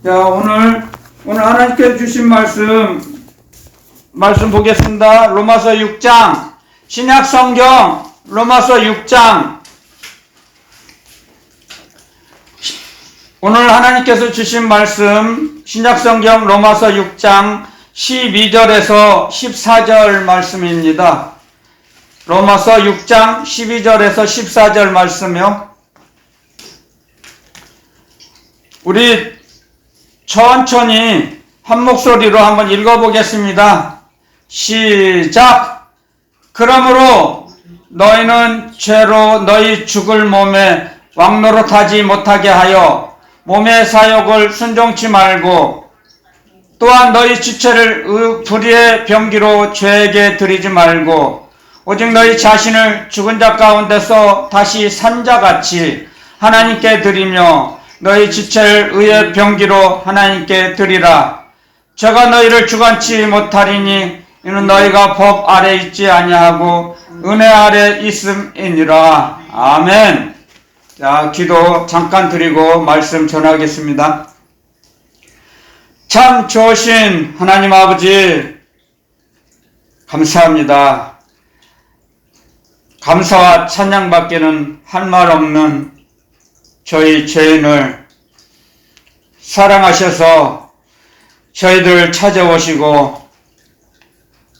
자, 오늘 하나님께서 주신 말씀 보겠습니다. 로마서 6장, 신약성경 로마서 6장. 오늘 하나님께서 주신 말씀, 신약성경 로마서 6장 12절에서 14절 말씀입니다. 로마서 6장 12절에서 14절 말씀이요. 우리 천천히 한 목소리로 한번 읽어보겠습니다. 시작! 그러므로 너희는 죄로 너희 죽을 몸에 왕노릇하지 못하게 하여 몸의 사욕을 순종치 말고, 또한 너희 지체를 불의의 병기로 죄에게 드리지 말고, 오직 너희 자신을 죽은 자 가운데서 다시 산 자같이 하나님께 드리며 너희 지체를 의의 병기로 하나님께 드리라. 죄가 너희를 주관치 못하리니 이는 너희가 법 아래 있지 아니하고 은혜 아래 있음이니라. 아멘. 자, 기도 잠깐 드리고 말씀 전하겠습니다. 참 좋으신 하나님 아버지, 감사합니다. 감사와 찬양밖에는 할 말 없는 저희 죄인을 사랑하셔서 저희들 찾아오시고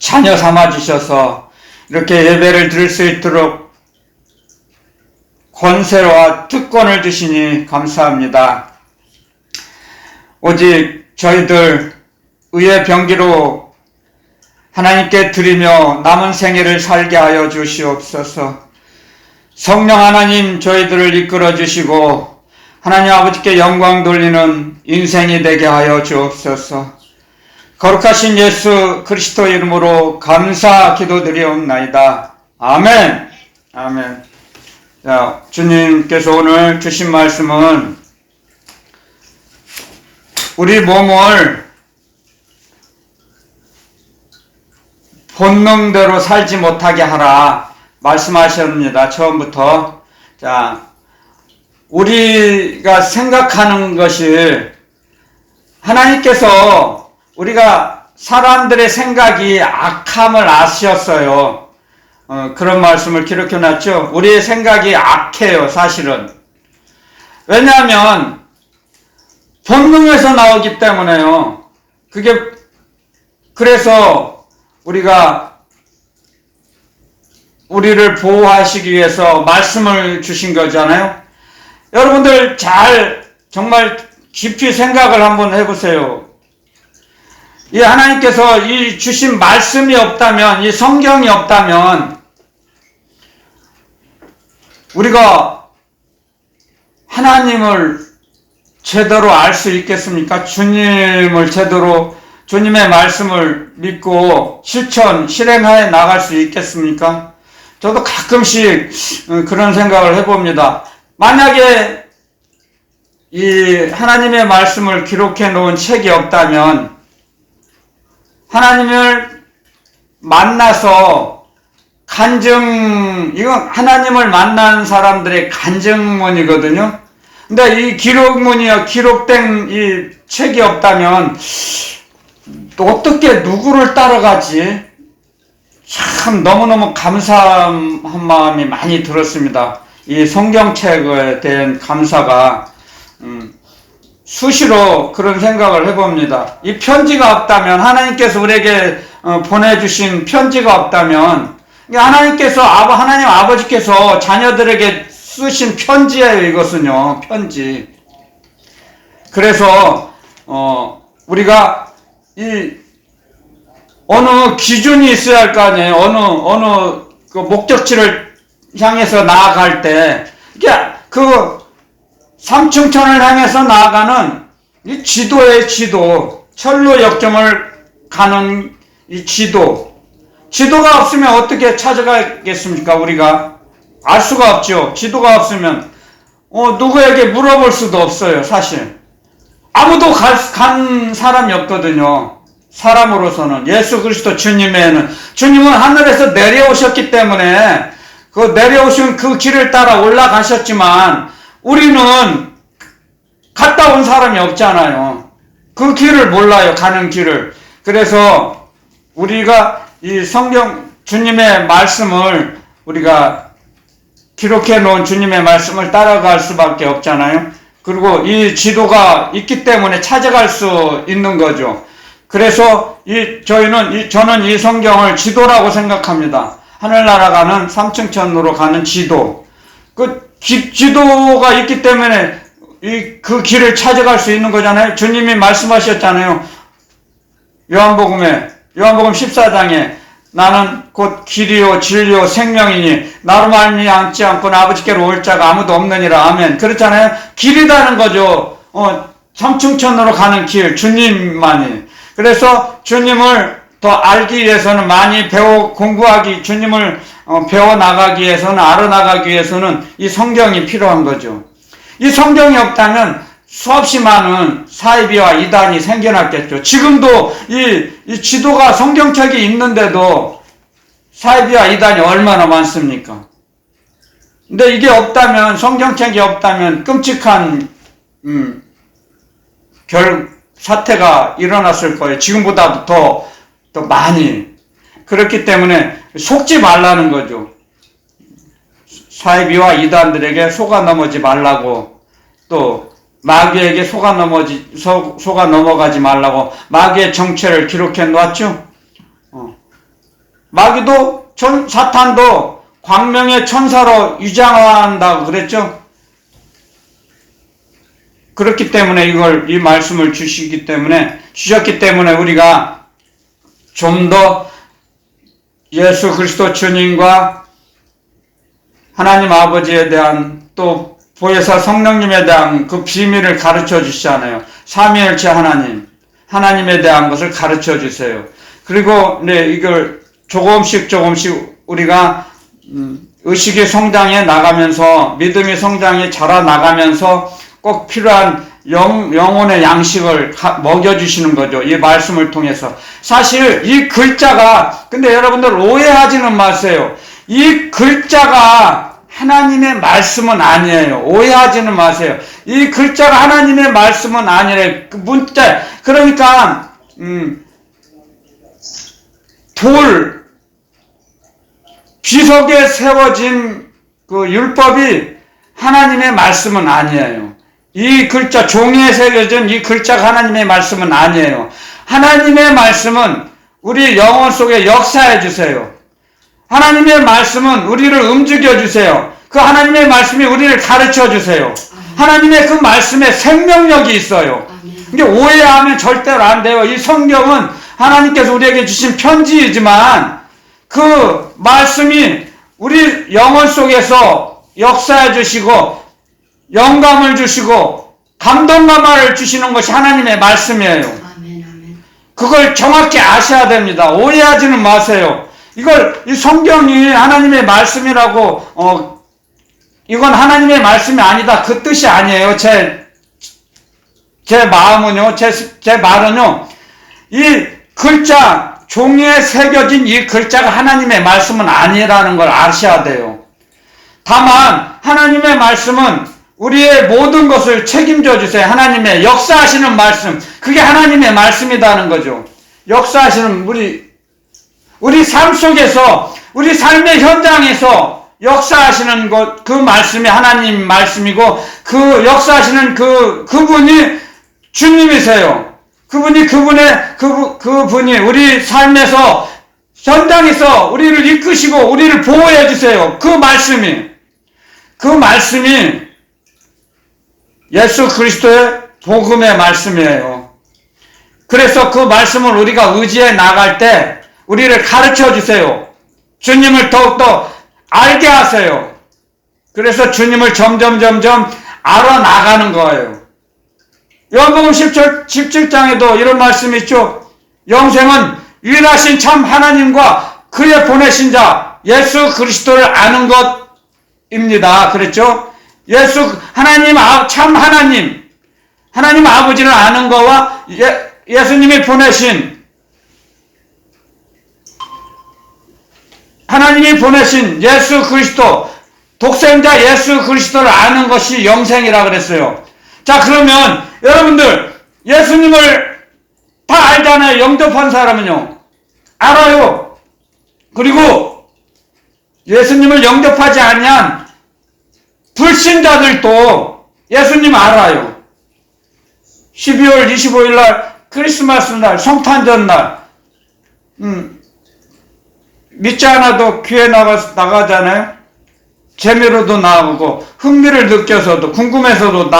자녀 삼아주셔서 이렇게 예배를 드릴 수 있도록 권세와 특권을 주시니 감사합니다. 오직 저희들 의의 병기로 하나님께 드리며 남은 생애를 살게 하여 주시옵소서. 성령 하나님, 저희들을 이끌어 주시고 하나님 아버지께 영광 돌리는 인생이 되게 하여 주옵소서. 거룩하신 예수 그리스도 이름으로 감사 기도드리옵나이다. 아멘. 아멘. 자, 주님께서 오늘 주신 말씀은 우리 몸을 본능대로 살지 못하게 하라 말씀하셨습니다. 처음부터. 자, 우리가 생각하는 것이, 하나님께서 우리가 사람들의 생각이 악함을 아셨어요. 그런 말씀을 기록해 놨죠. 우리의 생각이 악해요, 사실은. 왜냐하면 본능에서 나오기 때문에요. 그래서 우리가 우리를 보호하시기 위해서 말씀을 주신 거잖아요. 여러분들 정말 깊이 생각을 한번 해보세요. 이 하나님께서 이 주신 말씀이 없다면, 이 성경이 없다면 우리가 하나님을 제대로 알 수 있겠습니까? 주님을 제대로, 주님의 말씀을 믿고 실행하여 나갈 수 있겠습니까? 저도 가끔씩 그런 생각을 해봅니다. 만약에 이 하나님의 말씀을 기록해 놓은 책이 없다면, 하나님을 만나서 이건 하나님을 만난 사람들의 간증문이거든요. 근데 이 기록된 이 책이 없다면 어떻게 누구를 따라가지? 참 너무너무 감사한 마음이 많이 들었습니다. 이 성경책에 대한 감사가 수시로 그런 생각을 해봅니다. 이 편지가 없다면, 하나님께서 우리에게 보내주신 편지가 없다면, 하나님 아버지께서 자녀들에게 쓰신 편지예요. 이것은요, 편지. 그래서 우리가 어느 기준이 있어야 할 거 아니에요. 어느 그 목적지를 향해서 나아갈 때, 그 삼층천을 향해서 나아가는 이 지도의 지도, 철로 역점을 가는 이 지도가 없으면 어떻게 찾아가겠습니까? 우리가 알 수가 없죠. 지도가 없으면 누구에게 물어볼 수도 없어요. 사실 아무도 간 사람이 없거든요. 사람으로서는. 예수 그리스도 주님은 하늘에서 내려오셨기 때문에 그 내려오신 그 길을 따라 올라가셨지만 우리는 갔다 온 사람이 없잖아요. 그 길을 몰라요. 가는 길을. 그래서 우리가 이 성경 주님의 말씀을 우리가 기록해 놓은 주님의 말씀을 따라갈 수밖에 없잖아요. 그리고 이 지도가 있기 때문에 찾아갈 수 있는 거죠. 그래서 저는 이 성경을 지도라고 생각합니다. 하늘나라 가는 삼층천으로 가는 지도. 지도가 있기 때문에 그 길을 찾아갈 수 있는 거잖아요. 주님이 말씀하셨잖아요. 요한복음 14장에 나는 곧 길이요 진리요 생명이니 나로 말미암지 않고는 아버지께로 올 자가 아무도 없느니라. 아멘. 그렇잖아요. 길이라는 거죠. 삼층천으로 가는 길, 주님만이. 그래서 주님을 더 알기 위해서는 많이 공부하기, 주님을 배워나가기 위해서는, 알아나가기 위해서는 이 성경이 필요한 거죠. 이 성경이 없다면 수없이 많은 사이비와 이단이 생겨났겠죠. 지금도 이 지도가 성경책이 있는데도 사이비와 이단이 얼마나 많습니까? 근데 이게 없다면, 성경책이 없다면 끔찍한 사태가 일어났을 거예요. 지금보다도 더 많이. 그렇기 때문에 속지 말라는 거죠. 사이비와 이단들에게 속아 넘어지 말라고, 또 마귀에게 속아 넘어가지 말라고 마귀의 정체를 기록해 놓았죠. 마귀도 사탄도 광명의 천사로 위장한다고 그랬죠. 그렇기 때문에 이 말씀을 주셨기 때문에 우리가 좀 더 예수 그리스도 주님과 하나님 아버지에 대한, 또 보혜사 성령님에 대한 그 비밀을 가르쳐 주시잖아요. 삼위일체 하나님에 대한 것을 가르쳐 주세요. 그리고 이걸 조금씩 우리가 의식의 성장해 나가면서, 믿음의 성장이 자라나가면서 꼭 필요한 영혼의 양식을 먹여주시는 거죠. 이 말씀을 통해서. 사실 이 글자가, 근데 여러분들 오해하지는 마세요. 이 글자가 하나님의 말씀은 아니에요. 오해하지는 마세요. 이 글자가 하나님의 말씀은 아니래요. 그 문자, 그러니까 비석에 세워진 그 율법이 하나님의 말씀은 아니에요. 이 글자, 종이에 새겨진 이 글자가 하나님의 말씀은 아니에요. 하나님의 말씀은 우리 영혼 속에 역사해 주세요. 하나님의 말씀은 우리를 움직여 주세요. 그 하나님의 말씀이 우리를 가르쳐 주세요. 하나님의 그 말씀에 생명력이 있어요. 이게 오해하면 절대로 안 돼요. 이 성경은 하나님께서 우리에게 주신 편지이지만 그 말씀이 우리 영혼 속에서 역사해 주시고 영감을 주시고 감동감을 주시는 것이 하나님의 말씀이에요. 그걸 정확히 아셔야 됩니다. 오해하지는 마세요. 이 성경이 하나님의 말씀이라고, 이건 하나님의 말씀이 아니다. 그 뜻이 아니에요. 제 마음은요, 제 말은요, 이 글자, 종이에 새겨진 이 글자가 하나님의 말씀은 아니라는 걸 아셔야 돼요. 다만, 하나님의 말씀은 우리의 모든 것을 책임져 주세요. 하나님의 역사하시는 말씀. 그게 하나님의 말씀이라는 거죠. 역사하시는 우리 삶 속에서, 우리 삶의 현장에서 역사하시는 것, 그 말씀이 하나님 말씀이고, 그 역사하시는 그분이 주님이세요. 그분이 우리 삶에서, 현장에서 우리를 이끄시고, 우리를 보호해 주세요. 그 말씀이 예수 그리스도의 복음의 말씀이에요. 그래서 그 말씀을 우리가 의지해 나갈 때 우리를 가르쳐 주세요. 주님을 더욱더 알게 하세요. 그래서 주님을 점점 알아나가는 거예요. 요한복음 17장에도 이런 말씀이 있죠. 영생은 유일하신 참 하나님과 그의 보내신 자 예수 그리스도를 아는 것입니다. 그랬죠? 참 하나님 아버지를 아는 거와 예수님이 보내신, 하나님이 보내신 예수 그리스도, 독생자 예수 그리스도를 아는 것이 영생이라 그랬어요. 자, 그러면 여러분들 예수님을 다 알잖아요. 영접한 사람은요. 알아요. 그리고 예수님을 영접하지 아니한 불신자들도 예수님 알아요. 12월 25일 날 크리스마스 날 성탄절 날 믿지 않아도 교회 나가잖아요. 재미로도 나오고 흥미를 느껴서도 궁금해서도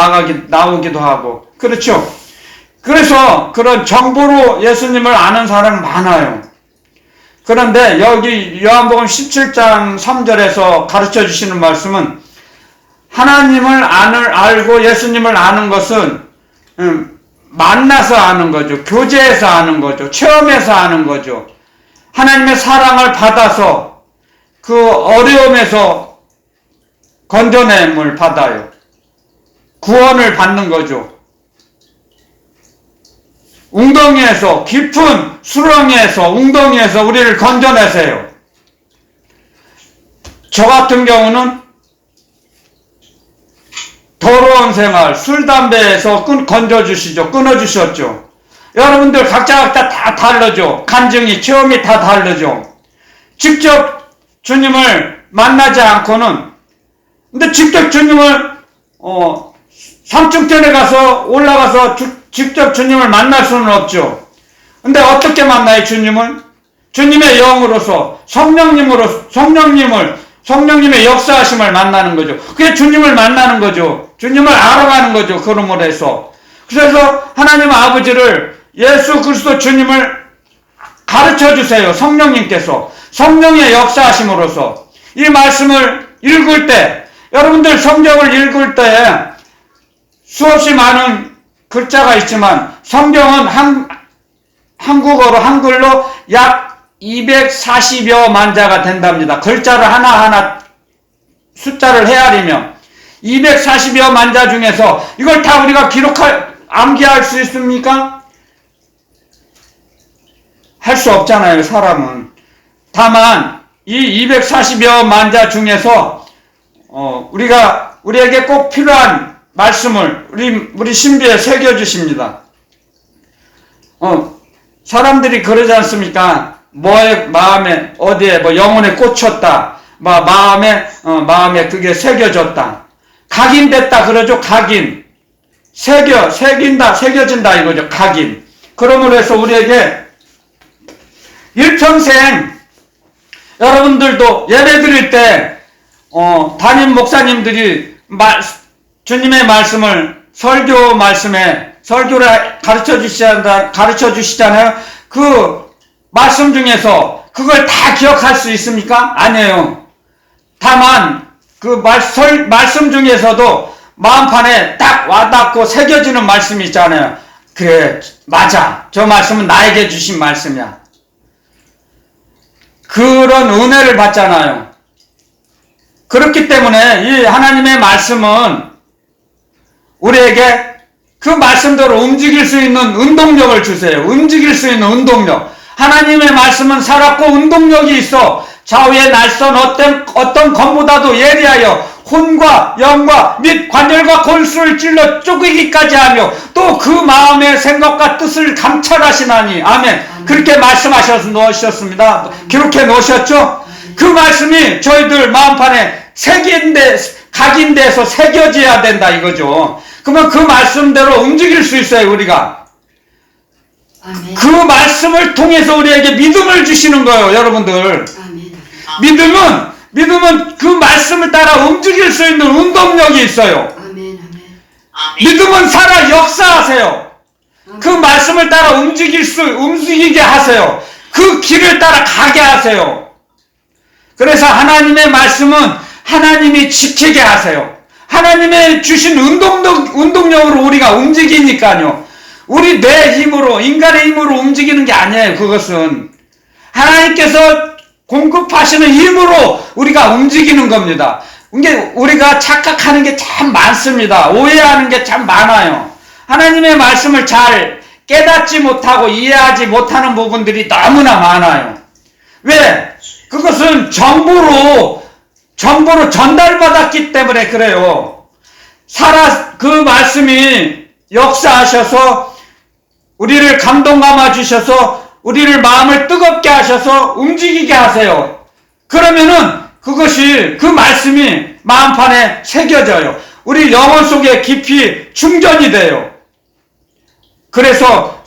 나오기도 하고 그렇죠. 그래서 그런 정보로 예수님을 아는 사람은 많아요. 그런데 여기 요한복음 17장 3절에서 가르쳐 주시는 말씀은 하나님을 알고 예수님을 아는 것은 만나서 아는 거죠. 교제해서 아는 거죠. 체험해서 아는 거죠. 하나님의 사랑을 받아서 그 어려움에서 건져냄을 받아요. 구원을 받는 거죠. 웅덩이에서, 깊은 수렁에서, 웅덩이에서 우리를 건져내세요. 저 같은 경우는 더러운 생활, 술, 담배에서 건져주시죠. 끊어주셨죠. 여러분들 각자 다 다르죠. 간증이, 체험이 다 다르죠. 직접 주님을 만나지 않고는, 근데 직접 주님을, 삼층천에 올라가서 직접 주님을 만날 수는 없죠. 근데 어떻게 만나요, 주님을? 주님의 영으로서, 성령님의 역사하심을 만나는 거죠. 그게 주님을 만나는 거죠. 주님을 알아가는 거죠. 그러므로 해서. 그래서 하나님 아버지를 예수 그리스도 주님을 가르쳐 주세요. 성령님께서. 성령의 역사하심으로써. 이 말씀을 읽을 때, 여러분들 성경을 읽을 때 수없이 많은 글자가 있지만 성경은 한글로 약 240여만 자가 된답니다. 글자를 하나하나 숫자를 헤아리면 240여만 자 중에서 이걸 다 우리가 암기할 수 있습니까? 할 수 없잖아요, 사람은. 다만 이 240여만 자 중에서 우리에게 꼭 필요한 말씀을 우리 신비에 새겨주십니다. 사람들이 그러지 않습니까? 마음에, 어디에, 영혼에 꽂혔다. 마음에 그게 새겨졌다. 각인됐다 그러죠, 각인. 새겨진다 이거죠, 각인. 그러므로 해서 우리에게 일평생 여러분들도 예배 드릴 때, 담임 목사님들이 주님의 말씀을 설교를 가르쳐 주시잖아요. 그 말씀 중에서 그걸 다 기억할 수 있습니까? 아니에요. 다만 그 말씀 중에서도 마음판에 딱 와닿고 새겨지는 말씀이 있잖아요. 그래, 맞아. 저 말씀은 나에게 주신 말씀이야. 그런 은혜를 받잖아요. 그렇기 때문에 이 하나님의 말씀은 우리에게 그 말씀대로 움직일 수 있는 운동력을 주세요. 움직일 수 있는 운동력. 하나님의 말씀은 살았고 운동력이 있어. 좌우의 날선 어떤 검보다도 예리하여 혼과 영과 및 관절과 골수를 찔러 쪼개기까지 하며 또 그 마음의 생각과 뜻을 감찰하시나니. 아멘. 그렇게 말씀하셔서 놓으셨습니다. 기록해 놓으셨죠? 그 말씀이 저희들 마음판에 각인돼서 새겨져야 된다 이거죠. 그러면 그 말씀대로 움직일 수 있어요, 우리가. 아멘. 그 말씀을 통해서 우리에게 믿음을 주시는 거예요, 여러분들. 아멘. 믿음은 그 말씀을 따라 움직일 수 있는 운동력이 있어요. 아멘. 믿음은 살아 역사하세요. 그 말씀을 따라 움직이게 하세요. 그 길을 따라 가게 하세요. 그래서 하나님의 말씀은 하나님이 지키게 하세요. 하나님의 주신 운동력으로 우리가 움직이니까요. 우리 내 힘으로, 인간의 힘으로 움직이는 게 아니에요. 그것은 하나님께서 공급하시는 힘으로 우리가 움직이는 겁니다. 우리가 착각하는 게 참 많습니다. 오해하는 게 참 많아요. 하나님의 말씀을 잘 깨닫지 못하고 이해하지 못하는 부분들이 너무나 많아요. 왜? 그것은 정보로 전달받았기 때문에 그래요. 그 말씀이 역사하셔서 우리를 감동 감아 주셔서 우리를 마음을 뜨겁게 하셔서 움직이게 하세요. 그러면은 그것이 그 말씀이 마음판에 새겨져요. 우리 영혼 속에 깊이 충전이 돼요. 그래서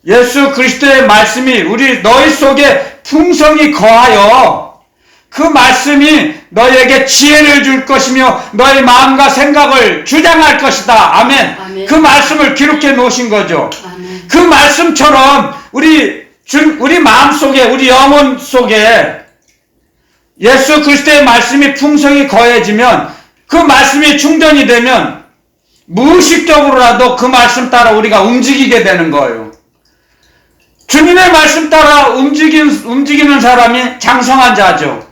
예수 그리스도의 말씀이 너희 속에 풍성히 거하여 그 말씀이 너희에게 지혜를 줄 것이며 너희 마음과 생각을 주장할 것이다. 아멘. 아멘. 그 말씀을 기록해 놓으신 거죠. 아멘. 그 말씀처럼 우리 마음 속에, 우리 영혼 속에 예수 그리스도의 말씀이 풍성히 거해지면, 그 말씀이 충전이 되면 무의식적으로라도 그 말씀 따라 우리가 움직이게 되는 거예요. 주님의 말씀 따라 움직이는 사람이 장성한 자죠.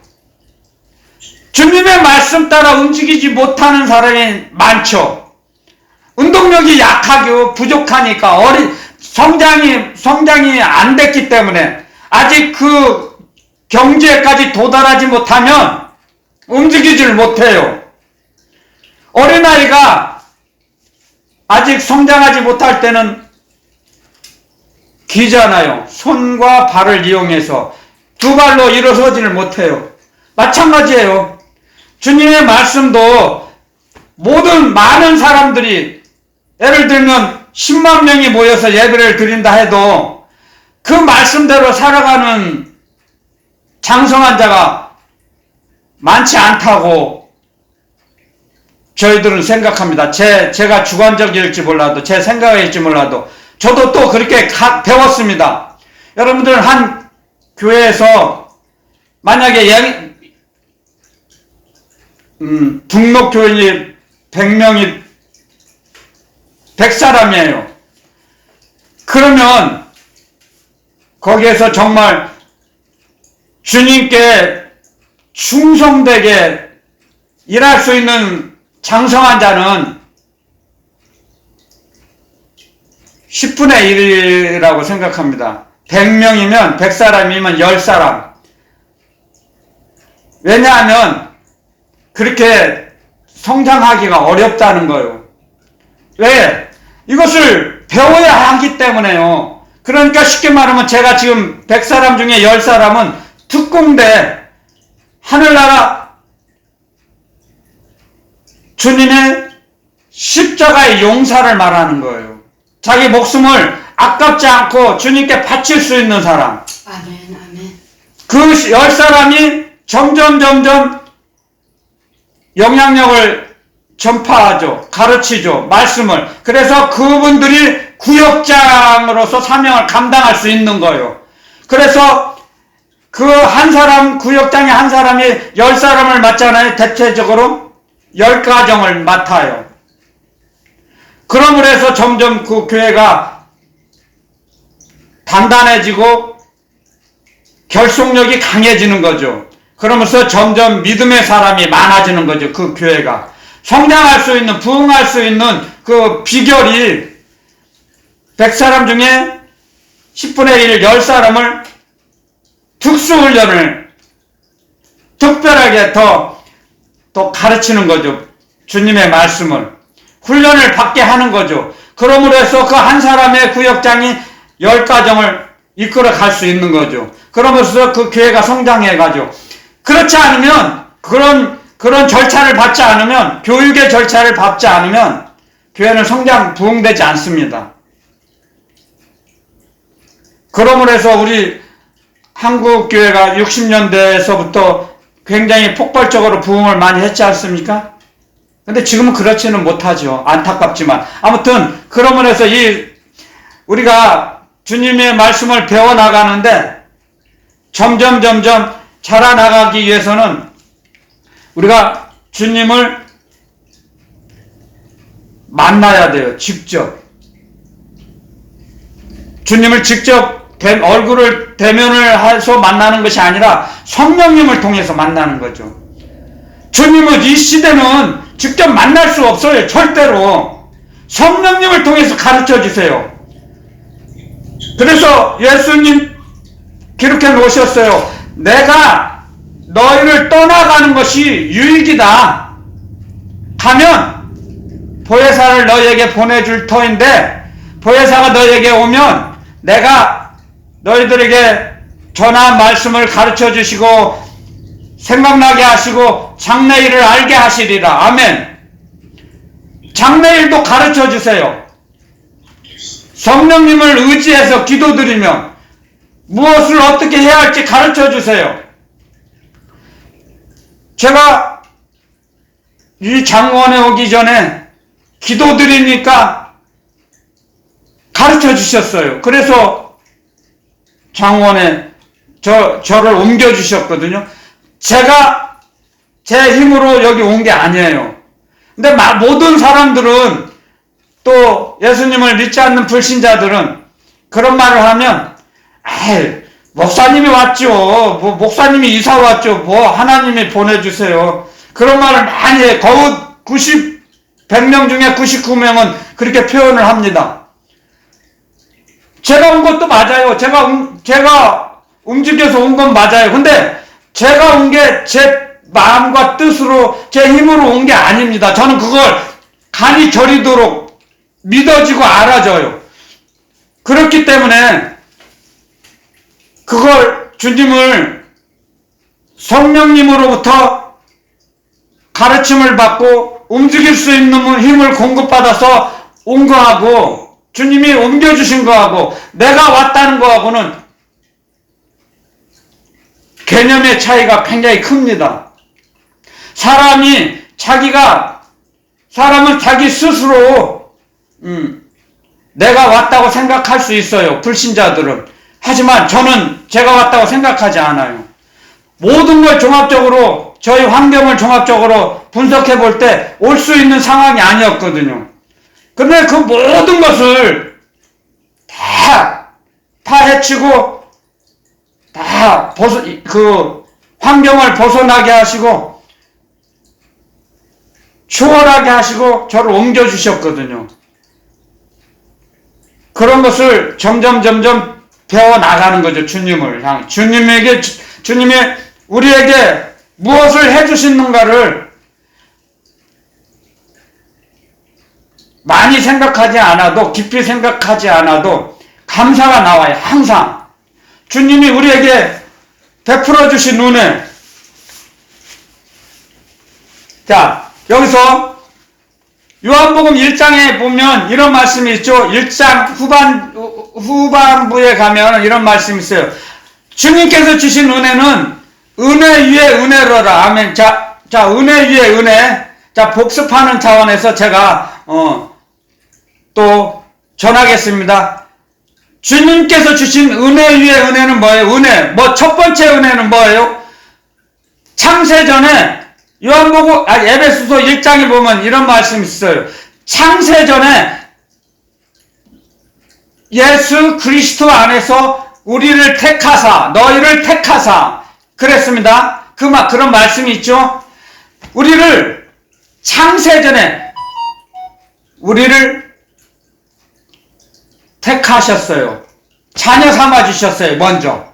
주님의 말씀 따라 움직이지 못하는 사람이 많죠. 운동력이 약하고 부족하니까 성장이 안 됐기 때문에 아직 그 경지에까지 도달하지 못하면 움직이질 못해요. 어린아이가 아직 성장하지 못할 때는 기잖아요. 손과 발을 이용해서 두 발로 일어서지를 못해요. 마찬가지예요. 주님의 말씀도 많은 사람들이, 예를 들면 10만 명이 모여서 예배를 드린다 해도 그 말씀대로 살아가는 장성한 자가 많지 않다고 저희들은 생각합니다. 제가 주관적일지 몰라도, 제 생각일지 몰라도, 저도 또 그렇게 배웠습니다. 여러분들 한 교회에서 만약에 등록교인이 100명이 100사람이에요. 그러면 거기에서 정말 주님께 충성되게 일할 수 있는 장성한 자는 10분의 1이라고 생각합니다. 100명이면 100사람이면 10사람. 왜냐하면 그렇게 성장하기가 어렵다는 거예요. 왜? 이것을 배워야 하기 때문에요. 그러니까 쉽게 말하면 제가 지금 100사람 중에 10사람은 특공대, 하늘나라 주님의 십자가의 용사를 말하는 거예요. 자기 목숨을 아깝지 않고 주님께 바칠 수 있는 사람. 아멘. 아멘. 그 10사람이 점점 영향력을 전파하죠. 가르치죠. 말씀을. 그래서 그분들이 구역장으로서 사명을 감당할 수 있는 거예요. 그래서 그 한 사람, 구역장의 한 사람이 10사람을 맡잖아요. 대체적으로 10가정을 맡아요. 그러므로 해서 점점 그 교회가 단단해지고 결속력이 강해지는 거죠. 그러면서 점점 믿음의 사람이 많아지는 거죠. 그 교회가. 성장할 수 있는, 부흥할 수 있는 그 비결이 100사람 중에 10분의 1, 10사람을 특수훈련을 특별하게 더 가르치는 거죠. 주님의 말씀을. 훈련을 받게 하는 거죠. 그러므로 해서 그 한 사람의 구역장이 10가정을 이끌어 갈 수 있는 거죠. 그러면서 그 교회가 성장해 가죠. 그렇지 않으면, 그런 절차를 받지 않으면, 교육의 절차를 밟지 않으면 교회는 부흥되지 않습니다. 그러므로 해서 우리 한국교회가 60년대에서부터 굉장히 폭발적으로 부흥을 많이 했지 않습니까? 근데 지금은 그렇지는 못하죠. 안타깝지만. 아무튼 그러므로 해서 우리가 주님의 말씀을 배워나가는데 점점 자라나가기 위해서는 우리가 주님을 만나야 돼요. 직접. 주님을 직접 얼굴을 대면을 해서 만나는 것이 아니라 성령님을 통해서 만나는 거죠. 주님은 이 시대는 직접 만날 수 없어요. 절대로. 성령님을 통해서 가르쳐 주세요. 그래서 예수님 기록해 놓으셨어요. 내가 너희를 떠나가는 것이 유익이다. 가면 보혜사를 너희에게 보내줄 터인데 보혜사가 너에게 오면 내가 너희들에게 전한 말씀을 가르쳐 주시고 생각나게 하시고 장래일을 알게 하시리라. 아멘. 장래일도 가르쳐 주세요. 성령님을 의지해서 기도드리며 무엇을 어떻게 해야 할지 가르쳐 주세요. 제가 이 장원에 오기 전에 기도드리니까 가르쳐 주셨어요. 그래서 장원에 저를 옮겨 주셨거든요. 제가 제 힘으로 여기 온 게 아니에요. 근데 모든 사람들은 또 예수님을 믿지 않는 불신자들은 그런 말을 하면 목사님이 왔죠. 뭐 목사님이 이사 왔죠. 뭐 하나님이 보내주세요. 그런 말을 많이 해. 거의 100명 중에 99명은 그렇게 표현을 합니다. 제가 온 것도 맞아요. 제가 움직여서 온 건 맞아요. 근데 제가 온 게 제 마음과 뜻으로 제 힘으로 온 게 아닙니다. 저는 그걸 간이 저리도록 믿어지고 알아져요. 그렇기 때문에 그걸 주님을 성령님으로부터 가르침을 받고 움직일 수 있는 힘을 공급받아서 온 거하고 주님이 옮겨주신 거하고 내가 왔다는 거하고는 개념의 차이가 굉장히 큽니다. 사람은 자기 스스로 내가 왔다고 생각할 수 있어요. 불신자들은. 하지만 저는 제가 왔다고 생각하지 않아요. 모든 걸 종합적으로 저희 환경을 종합적으로 분석해 볼 때 올 수 있는 상황이 아니었거든요. 근데 그 모든 것을 다 해치고 그 환경을 벗어나게 하시고 추월하게 하시고 저를 옮겨주셨거든요. 그런 것을 점점 배워나가는 거죠. 주님을 향해. 주님이 우리에게 무엇을 해주시는가를 많이 생각하지 않아도, 깊이 생각하지 않아도 감사가 나와요. 항상. 주님이 우리에게 베풀어 주신 은혜. 자, 여기서 요한복음 1장에 보면 이런 말씀이 있죠. 1장 후반부에 가면 이런 말씀이 있어요. 주님께서 주신 은혜는 은혜 위에 은혜로라. 아멘. 자, 은혜 위에 은혜. 자, 복습하는 차원에서 제가 또 전하겠습니다. 주님께서 주신 은혜 위에 은혜는 뭐예요? 은혜. 첫 번째 은혜는 뭐예요? 창세전에 에베소서 1장에 보면 이런 말씀이 있어요. 창세전에 예수 그리스도 안에서 우리를 택하사, 너희를 택하사 그랬습니다. 그런 말씀이 있죠. 우리를 창세전에 우리를 택하셨어요. 자녀 삼아 주셨어요. 먼저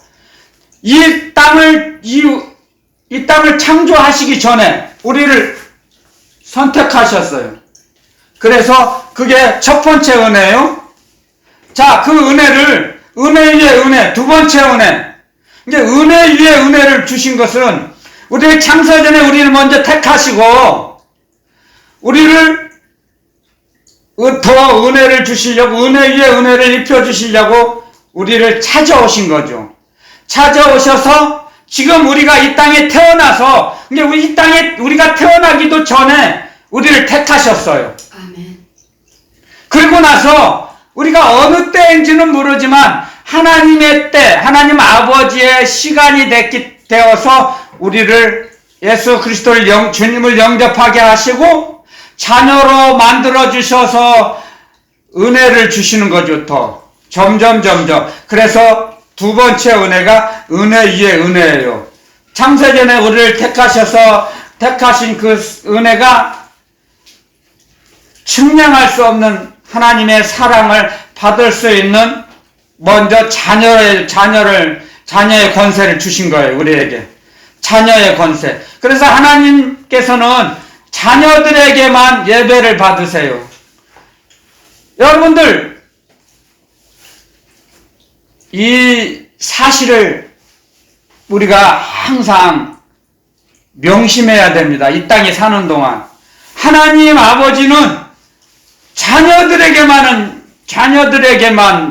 이 땅을 창조하시기 전에 우리를 선택하셨어요. 그래서 그게 첫 번째 은혜예요. 자, 그 은혜를 은혜 위에 은혜, 두 번째 은혜. 이제 은혜 위에 은혜를 주신 것은 우리를 창세전에 우리를 먼저 택하시고 우리를 더 은혜를 주시려고, 은혜 위에 은혜를 입혀주시려고 우리를 찾아오신 거죠. 찾아오셔서 지금 우리가 이 땅에 태어나서, 이 땅에 우리가 태어나기도 전에 우리를 택하셨어요. 아멘. 그리고 나서 우리가 어느 때인지는 모르지만 하나님의 때, 하나님 아버지의 시간이 되어서 우리를 예수 그리스도를 주님을 영접하게 하시고 자녀로 만들어 주셔서 은혜를 주시는 거죠. 더 점점. 그래서 두 번째 은혜가 은혜 위에 은혜예요. 창세전에 우리를 택하신 그 은혜가 측량할 수 없는 하나님의 사랑을 받을 수 있는 먼저 자녀의 권세를 주신 거예요. 우리에게 자녀의 권세. 그래서 하나님께서는 자녀들에게만 예배를 받으세요. 여러분들 이 사실을 우리가 항상 명심해야 됩니다. 이 땅에 사는 동안. 하나님 아버지는 자녀들에게만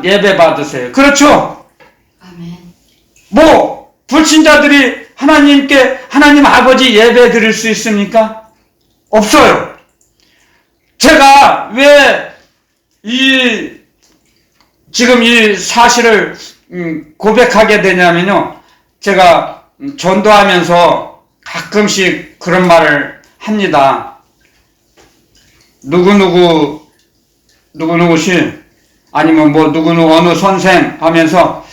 예배 받으세요. 그렇죠? 아멘. 뭐, 불신자들이 하나님 아버지 예배 드릴 수 있습니까? 없어요. 제가 왜 지금 이 사실을 고백하게 되냐면요. 제가 전도하면서 가끔씩 그런 말을 합니다. 누구누구시 아니면 뭐 누구누구 어느 선생 하면서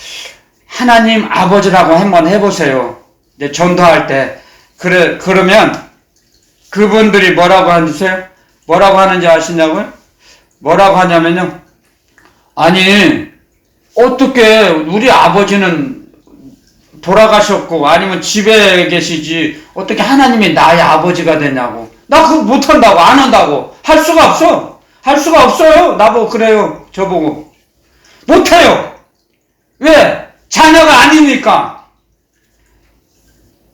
하나님 아버지라고 한번 해보세요. 이제 전도할 때. 그러면 그분들이 뭐라고 하세요? 뭐라고 하는지 아시냐고요? 뭐라고 하냐면요. 아니, 어떻게 우리 아버지는 돌아가셨고 아니면 집에 계시지 어떻게 하나님이 나의 아버지가 되냐고. 나 그거 못한다고, 안 한다고. 할 수가 없어. 할 수가 없어요. 나보고 그래요. 저보고. 못해요. 왜? 자녀가 아니니까.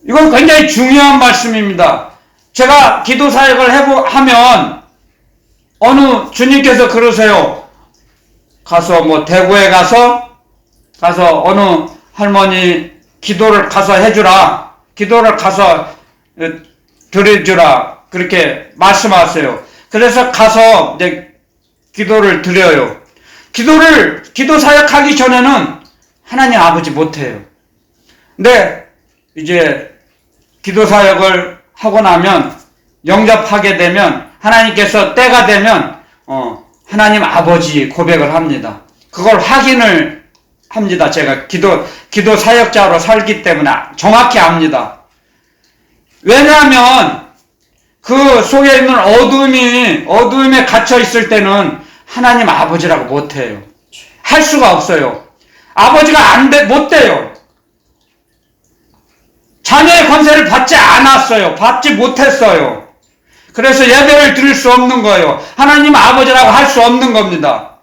이건 굉장히 중요한 말씀입니다. 제가 기도 사역을 하면 어느 주님께서 그러세요. 가서 뭐 대구에 가서 어느 할머니 기도를 가서 해주라. 기도를 가서 드려주라. 그렇게 말씀하세요. 그래서 가서 이제 기도를 드려요. 기도 사역하기 전에는 하나님 아버지 못해요. 근데 이제 기도 사역을 하고 나면 영접하게 되면 하나님께서 때가 되면 하나님 아버지 고백을 합니다. 그걸 확인을 합니다. 제가 기도 사역자로 살기 때문에 정확히 압니다. 왜냐하면 그 속에 있는 어두움에 갇혀 있을 때는 하나님 아버지라고 못해요. 할 수가 없어요. 아버지가 못 돼요. 자녀의 권세를 받지 않았어요. 받지 못했어요. 그래서 예배를 드릴 수 없는 거예요. 하나님 아버지라고 할 수 없는 겁니다.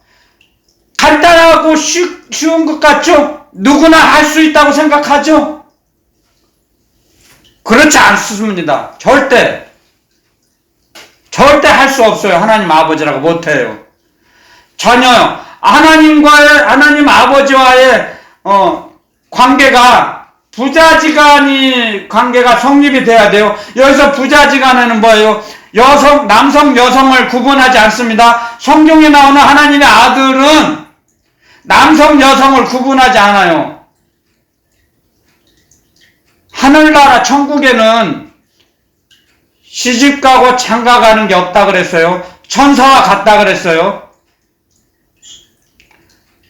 간단하고 쉬운 것 같죠? 누구나 할 수 있다고 생각하죠? 그렇지 않습니다. 절대 할 수 없어요. 하나님 아버지라고 못해요. 전혀 하나님 아버지와의 관계가 부자지간이 관계가 성립이 돼야 돼요. 여기서 부자지간에는 뭐예요? 남성, 여성을 구분하지 않습니다. 성경에 나오는 하나님의 아들은 남성, 여성을 구분하지 않아요. 하늘나라 천국에는 시집가고 장가가는 게 없다 그랬어요. 천사와 같다 그랬어요.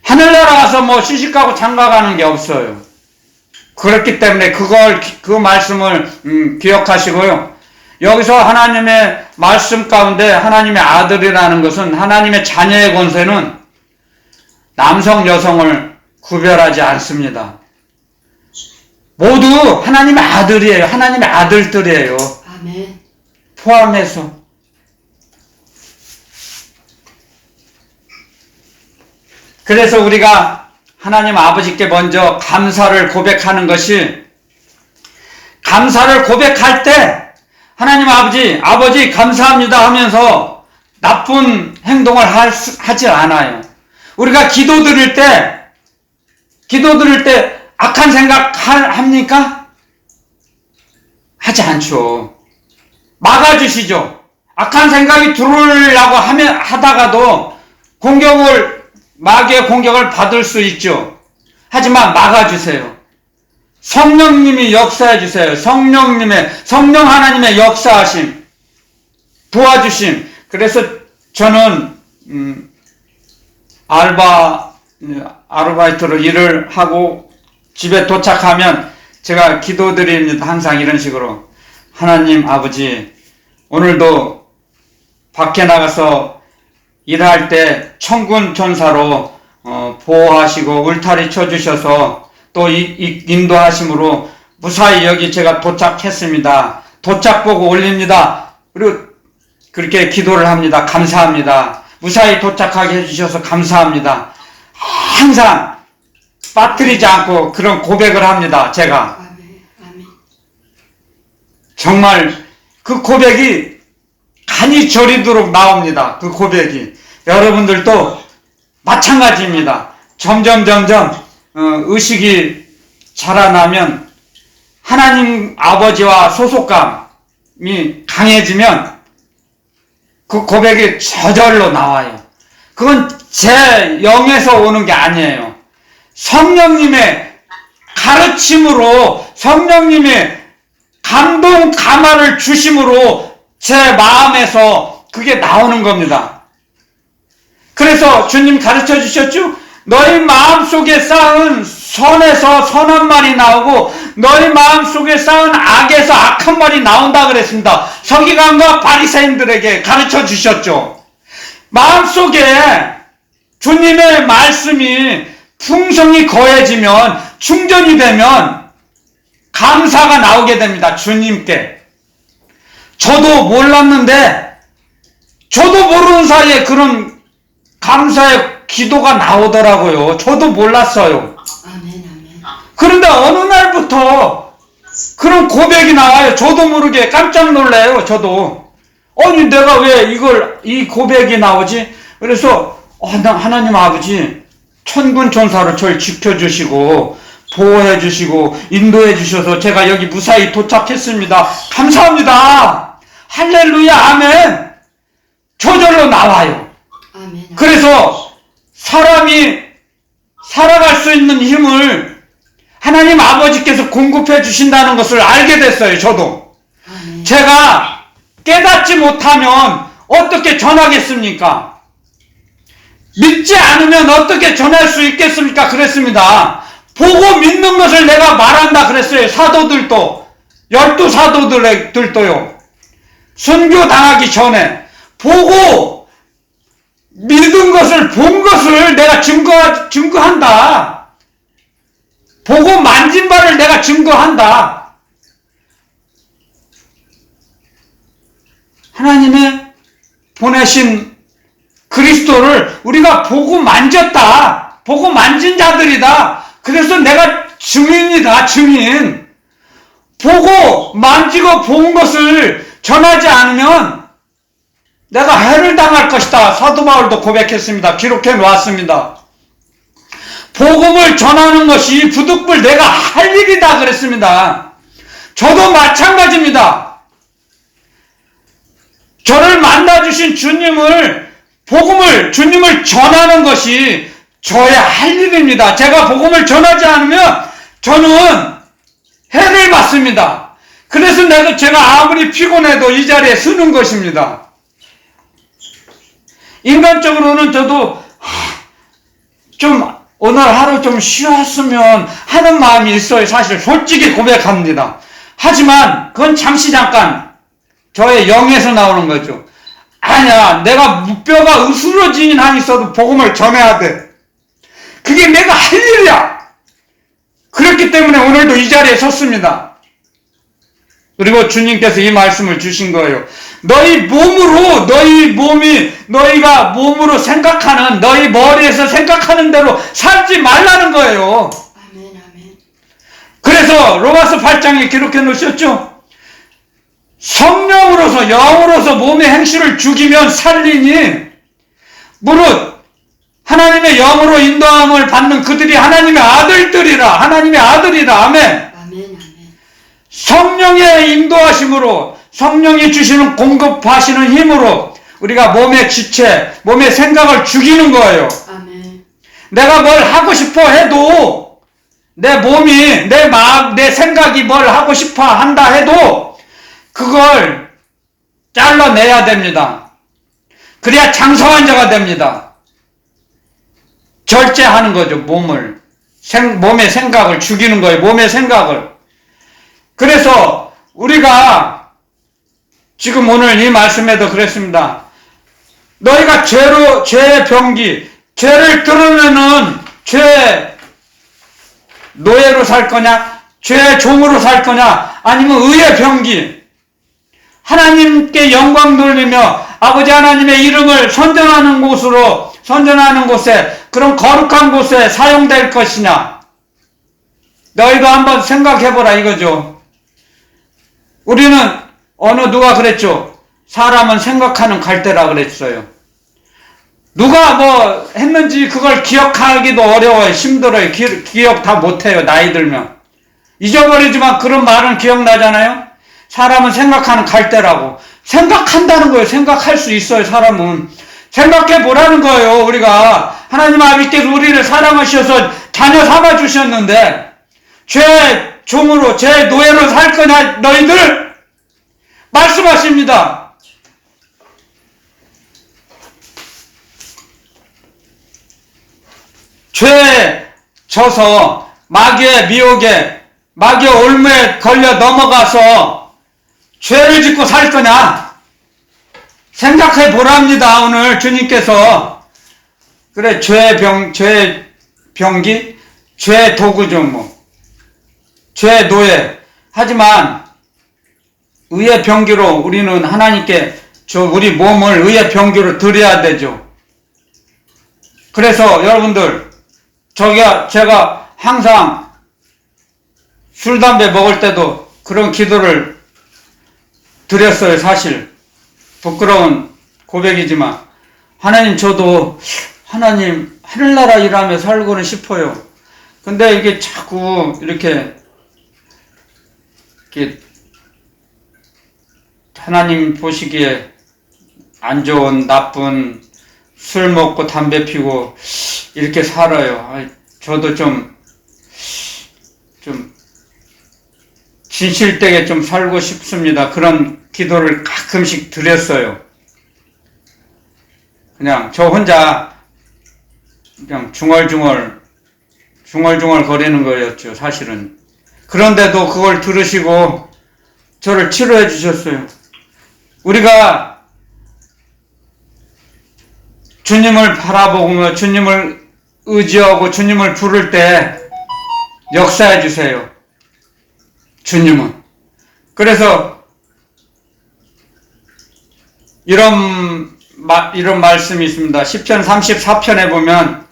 하늘나라 가서 뭐 시집가고 장가가는 게 없어요. 그렇기 때문에 그 말씀을 기억하시고요. 여기서 하나님의 말씀 가운데 하나님의 아들이라는 것은 하나님의 자녀의 권세는 남성, 여성을 구별하지 않습니다. 모두 하나님의 아들이에요. 하나님의 아들들이에요. 아멘. 포함해서. 그래서 우리가 하나님 아버지께 먼저 감사를 고백하는 것이, 감사를 고백할 때 하나님 아버지 감사합니다 하면서 나쁜 행동을 하지 않아요. 우리가 기도 드릴 때 악한 생각 합니까? 하지 않죠. 막아주시죠. 악한 생각이 들어오려고 하다가도 마귀의 공격을 받을 수 있죠. 하지만 막아주세요. 성령님이 역사해주세요. 성령 하나님의 역사하심, 도와주심. 그래서 저는 아르바이트로 일을 하고 집에 도착하면 제가 기도드립니다. 항상 이런 식으로. 하나님 아버지, 오늘도 밖에 나가서 일할 때 천군 천사로 보호하시고 울타리 쳐주셔서 또 인도하심으로 무사히 여기 제가 도착했습니다. 도착 보고 올립니다. 그리고 그렇게 기도를 합니다. 감사합니다. 무사히 도착하게 해주셔서 감사합니다. 항상 빠뜨리지 않고 그런 고백을 합니다. 제가 아멘. 아멘. 정말 그 고백이 간이 저리도록 나옵니다. 그 고백이 여러분들도 마찬가지입니다. 점점 의식이 자라나면 하나님 아버지와 소속감이 강해지면 그 고백이 저절로 나와요. 그건 제 영에서 오는 게 아니에요. 성령님의 가르침으로, 성령님의 감동 감화를 주심으로 제 마음에서 그게 나오는 겁니다. 그래서 주님 가르쳐 주셨죠? 너희 마음속에 쌓은 선에서 선한 말이 나오고 너희 마음속에 쌓은 악에서 악한 말이 나온다 그랬습니다. 서기관과 바리새인들에게 가르쳐 주셨죠. 마음속에 주님의 말씀이 풍성이 거해지면, 충전이 되면 감사가 나오게 됩니다. 주님께. 저도 몰랐는데 저도 모르는 사이에 그런 감사의 기도가 나오더라고요. 저도 몰랐어요. 아멘. 아멘. 그런데 어느 날부터 그런 고백이 나와요. 저도 모르게 깜짝 놀라요. 저도. 아니 내가 왜 이 고백이 나오지? 그래서 하나님 아버지 천군 천사로 저를 지켜주시고 보호해 주시고 인도해 주셔서 제가 여기 무사히 도착했습니다. 감사합니다. 할렐루야 아멘. 저절로 나와요. 아멘. 그래서 사람이 살아갈 수 있는 힘을 하나님 아버지께서 공급해 주신다는 것을 알게 됐어요. 저도. 아멘. 제가 깨닫지 못하면 어떻게 전하겠습니까? 믿지 않으면 어떻게 전할 수 있겠습니까? 그랬습니다. 보고 믿는 것을 내가 말한다 그랬어요. 사도들도 12사도들도요. 선교 당하기 전에 보고 믿은 것을, 본 것을 내가 증거한다. 보고 만진 바를 내가 증거한다. 하나님의 보내신 그리스도를 우리가 보고 만졌다. 보고 만진 자들이다. 그래서 내가 증인이다. 증인. 보고 만지고 본 것을 전하지 않으면 내가 해를 당할 것이다. 사도 바울도 고백했습니다. 기록해 놓았습니다. 복음을 전하는 것이 부득불 내가 할 일이다 그랬습니다. 저도 마찬가지입니다. 저를 만나주신 주님을 전하는 것이 저의 할 일입니다. 제가 복음을 전하지 않으면 저는 해를 받습니다. 그래서 제가 아무리 피곤해도 이 자리에 서는 것입니다. 인간적으로는 저도 좀 오늘 하루 좀 쉬었으면 하는 마음이 있어요. 사실 솔직히 고백합니다. 하지만 그건 잠깐 저의 영에서 나오는 거죠. 아니야, 내가 뼈가 으스러지긴 한 있어도 복음을 전해야 돼. 그게 내가 할 일이야. 그렇기 때문에 오늘도 이 자리에 섰습니다. 그리고 주님께서 이 말씀을 주신 거예요. 너희가 몸으로 생각하는, 너희 머리에서 생각하는 대로 살지 말라는 거예요. 아멘. 아멘. 그래서 로마서 8장에 기록해 놓으셨죠? 성령으로서, 영으로서 몸의 행실을 죽이면 살리니, 무릇 하나님의 영으로 인도함을 받는 그들이 하나님의 아들들이라. 하나님의 아들이라. 아멘. 아멘. 아멘. 성령의 인도하심으로, 성령이 주시는 공급하시는 힘으로 우리가 몸의 지체, 몸의 생각을 죽이는 거예요. 아멘. 내가 뭘 하고 싶어 해도, 내 몸이, 내 마음, 내 생각이 뭘 하고 싶어 한다 해도 그걸 잘라내야 됩니다. 그래야 장성한 자가 됩니다. 절제하는 거죠. 몸의 생각을 죽이는 거예요. 몸의 생각을. 그래서 우리가 지금 오늘 이 말씀에도 그랬습니다. 너희가 죄의 병기, 죄를 드러내는 죄의 노예로 살 거냐, 죄의 종으로 살 거냐, 아니면 의의 병기, 하나님께 영광 돌리며 아버지 하나님의 이름을 선전하는 곳에, 그런 거룩한 곳에 사용될 것이냐, 너희도 한번 생각해보라 이거죠. 우리는 누가 그랬죠? 사람은 생각하는 갈대라 그랬어요. 누가 뭐 했는지 그걸 기억하기도 어려워요. 힘들어요. 기억 다 못해요. 나이 들면. 잊어버리지만 그런 말은 기억나잖아요. 사람은 생각하는 갈대라고. 생각한다는 거예요. 생각할 수 있어요. 사람은. 생각해 보라는 거예요. 우리가 하나님 아버지께서 우리를 사랑하셔서 자녀 삼아 주셨는데 죄 종으로 죄 노예로 살 거냐 너희들? 말씀하십니다. 죄에 져서 마귀의 미혹에 마귀의 올무에 걸려 넘어가서 죄를 짓고 살 거냐? 생각해 보랍니다. 오늘 주님께서. 그래, 죄의 병기, 죄의 도구죠, 뭐. 죄의 노예. 하지만 의의 병기로 우리는 하나님께 우리 몸을 의의 병기로 드려야 되죠. 그래서 여러분들, 제가 항상 술, 담배 먹을 때도 그런 기도를 드렸어요, 사실. 부끄러운 고백이지만. 하나님, 저도 하나님, 하늘나라 일하며 살고는 싶어요. 근데 이게 자꾸 이렇게 하나님 보시기에 안 좋은, 나쁜 술 먹고 담배 피고 이렇게 살아요. 저도 좀 진실되게 좀 살고 싶습니다. 그런 기도를 가끔씩 드렸어요. 그냥 저 혼자 그냥 중얼중얼 거리는 거였죠, 사실은. 그런데도 그걸 들으시고 저를 치료해 주셨어요. 우리가 주님을 바라보며 주님을 의지하고 주님을 부를 때 역사해 주세요. 주님은. 그래서 이런 말씀이 있습니다. 시편 34편에 보면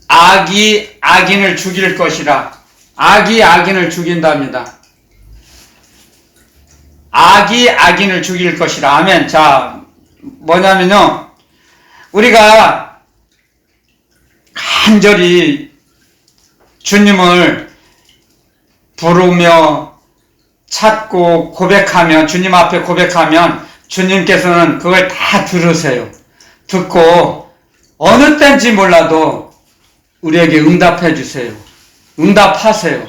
악이 악인을 죽일 것이라. 악이 악인을 죽인답니다. 악이 악인을 죽일 것이라. 아멘. 자, 뭐냐면요. 우리가 간절히 주님을 부르며 찾고 고백하며 주님 앞에 고백하면 주님께서는 그걸 다 들으세요. 듣고 어느 때인지 몰라도 우리에게 응답해 주세요. 응답하세요.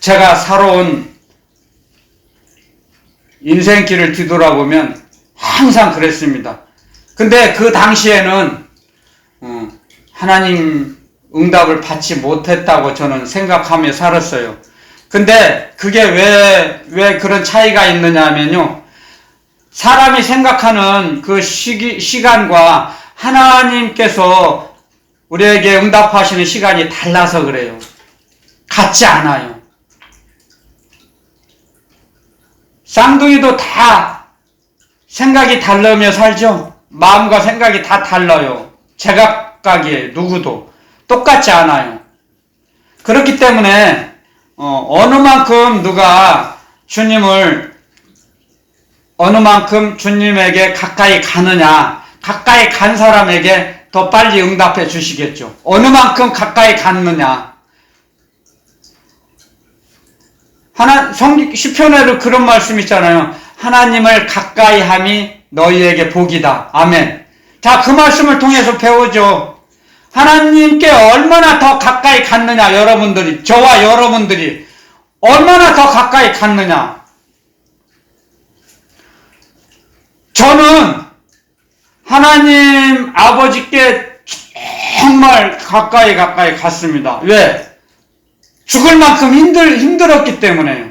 제가 살아온 인생길을 뒤돌아보면 항상 그랬습니다. 근데 그 당시에는 하나님 응답을 받지 못했다고 저는 생각하며 살았어요. 근데 그게 왜 그런 차이가 있느냐 하면요. 사람이 생각하는 그 시간과 하나님께서 우리에게 응답하시는 시간이 달라서 그래요. 같지 않아요. 쌍둥이도 다 생각이 다르며 살죠. 마음과 생각이 다 달라요. 제각각이에요. 누구도 똑같지 않아요. 그렇기 때문에 어느 만큼 주님에게 가까이 가느냐, 가까이 간 사람에게 더 빨리 응답해 주시겠죠. 어느 만큼 가까이 갔느냐. 시편에도 그런 말씀 있잖아요. 하나님을 가까이 함이 너희에게 복이다. 아멘. 자, 그 말씀을 통해서 배우죠. 하나님께 얼마나 더 가까이 갔느냐, 여러분들이, 저와 여러분들이 얼마나 더 가까이 갔느냐. 저는 하나님 아버지께 정말 가까이 갔습니다. 왜? 죽을 만큼 힘들었기 때문에요.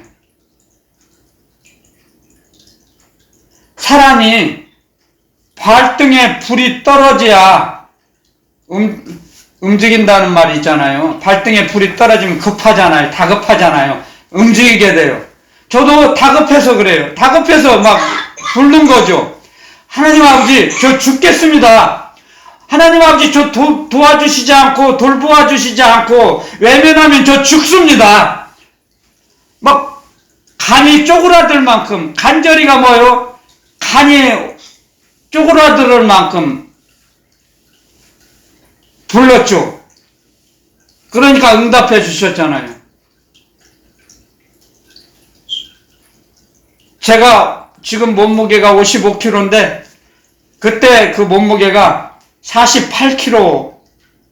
사람이 발등에 불이 떨어져야 움직인다는 말이 있잖아요. 발등에 불이 떨어지면 급하잖아요. 다급하잖아요. 움직이게 돼요. 저도 다급해서 그래요. 다급해서 막 부른 거죠. 하나님 아버지, 저 죽겠습니다. 하나님 아버지 저 도와주시지 않고 돌보아주시지 않고 외면하면 저 죽습니다. 막 간이 쪼그라들 만큼, 간절히가 뭐요? 간이 쪼그라들 만큼 불렀죠. 그러니까 응답해 주셨잖아요. 제가 지금 몸무게가 55kg인데 그때 그 몸무게가 48kg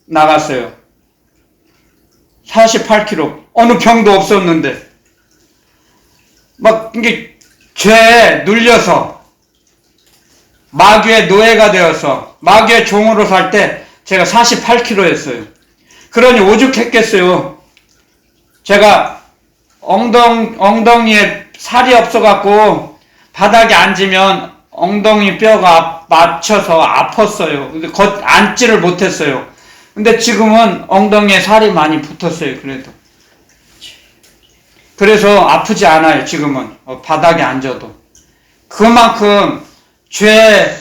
나갔어요. 48kg. 어느 병도 없었는데 막 이게 죄에 눌려서 마귀의 노예가 되어서 마귀의 종으로 살 때 제가 48kg였어요. 그러니 오죽했겠어요. 제가 엉덩이에 살이 없어갖고 바닥에 앉으면 엉덩이 뼈가 맞춰서 아팠어요. 근데 앉지를 못했어요. 근데 지금은 엉덩이에 살이 많이 붙었어요. 그래서 아프지 않아요. 지금은 바닥에 앉아도. 그만큼 죄의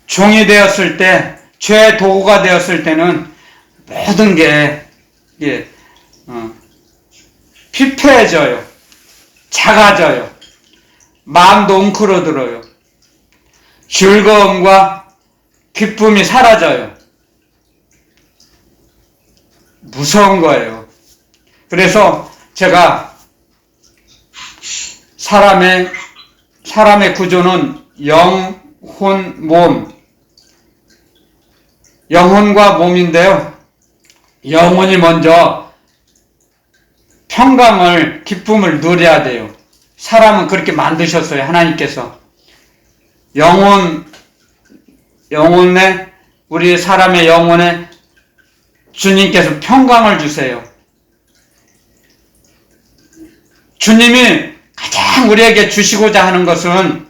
종이 되었을 때, 죄의 도구가 되었을 때는 모든 게 피폐해져요. 작아져요. 마음도 웅크러들어요. 즐거움과 기쁨이 사라져요. 무서운 거예요. 그래서 제가 사람의 구조는 영, 혼, 몸. 영혼과 몸인데요. 영혼이 먼저 평강을, 기쁨을 누려야 돼요. 사람은 그렇게 만드셨어요. 하나님께서. 영혼에, 우리 사람의 영혼에 주님께서 평강을 주세요. 주님이 가장 우리에게 주시고자 하는 것은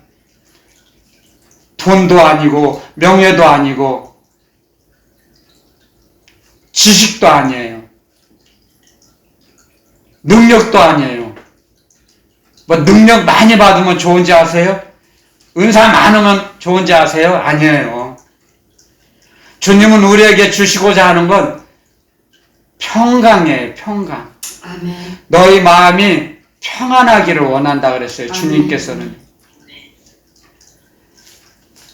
돈도 아니고 명예도 아니고 지식도 아니에요. 능력도 아니에요. 뭐 능력 많이 받으면 좋은지 아세요? 은사 많으면 좋은지 아세요? 아니에요. 주님은 우리에게 주시고자 하는 건 평강이에요. 평강. 아멘. 너희 마음이 평안하기를 원한다 그랬어요. 아멘. 주님께서는.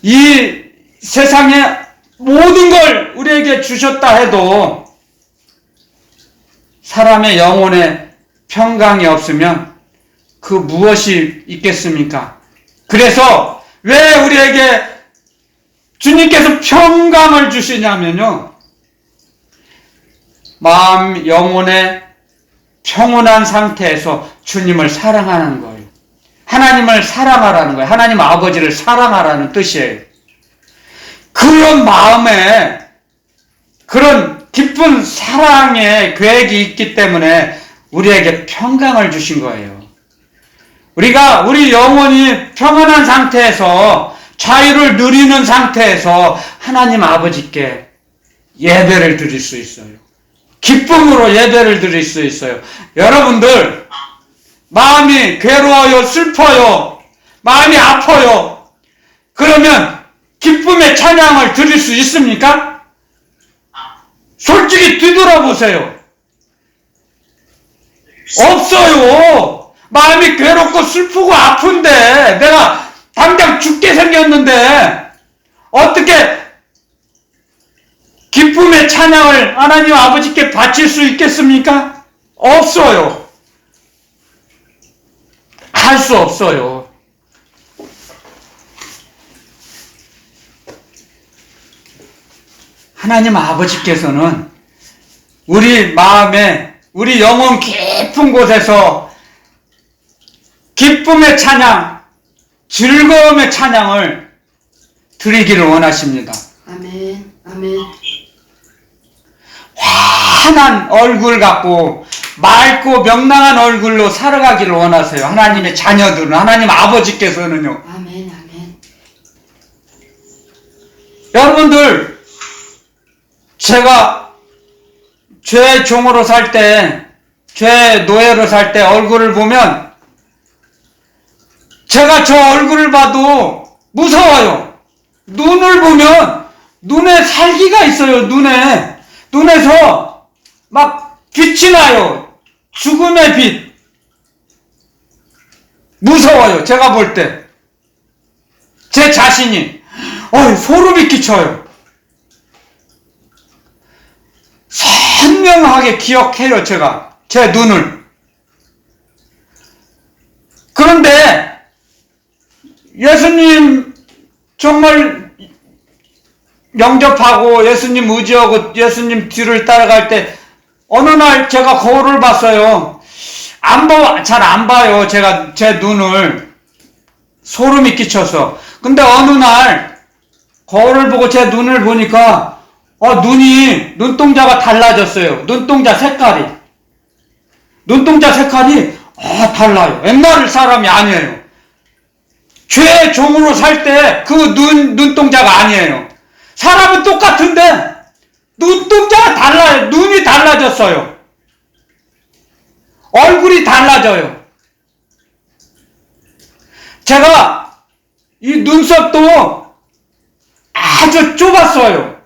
이 세상에 모든 걸 우리에게 주셨다 해도 사람의 영혼에 평강이 없으면 그 무엇이 있겠습니까? 그래서 왜 우리에게 주님께서 평강을 주시냐면요. 마음, 영혼의 평온한 상태에서 주님을 사랑하는 거예요. 하나님을 사랑하라는 거예요. 하나님 아버지를 사랑하라는 뜻이에요. 그런 마음에 그런 깊은 사랑의 계획이 있기 때문에 우리에게 평강을 주신 거예요. 우리 영혼이 평안한 상태에서 자유를 누리는 상태에서 하나님 아버지께 예배를 드릴 수 있어요. 기쁨으로 예배를 드릴 수 있어요. 여러분들 마음이 괴로워요, 슬퍼요, 마음이 아파요. 그러면 기쁨의 찬양을 드릴 수 있습니까? 솔직히 뒤돌아보세요. 없어요. 마음이 괴롭고 슬프고 아픈데 내가 당장 죽게 생겼는데 어떻게 기쁨의 찬양을 하나님 아버지께 바칠 수 있겠습니까? 없어요. 할 수 없어요. 하나님 아버지께서는 우리 마음에, 우리 영혼 깊은 곳에서 기쁨의 찬양, 즐거움의 찬양을 드리기를 원하십니다. 아멘. 아멘. 환한 얼굴 갖고 맑고 명랑한 얼굴로 살아가기를 원하세요. 하나님의 자녀들은, 하나님 아버지께서는요. 아멘. 아멘. 여러분들, 제가 죄의 종으로 살 때, 죄의 노예로 살 때 얼굴을 보면 제가 저 얼굴을 봐도 무서워요. 눈을 보면 눈에 살기가 있어요. 눈에서 막 빛이 나요. 죽음의 빛. 무서워요. 제가 볼 때. 제 자신이 소름이 끼쳐요. 선명하게 기억해요. 제가 제 눈을. 그런데 예수님 정말 영접하고 예수님 의지하고 예수님 뒤를 따라갈 때 어느 날 제가 거울을 봤어요. 잘 안 봐요. 제가 제 눈을. 소름이 끼쳐서. 근데 어느 날 거울을 보고 제 눈을 보니까 눈동자가 달라졌어요. 눈동자 색깔이 달라요. 옛날 사람이 아니에요. 죄의 종으로 살 때 그 눈동자가 아니에요. 사람은 똑같은데 눈동자가 달라요. 눈이 달라졌어요. 얼굴이 달라져요. 제가 이 눈썹도 아주 좁았어요.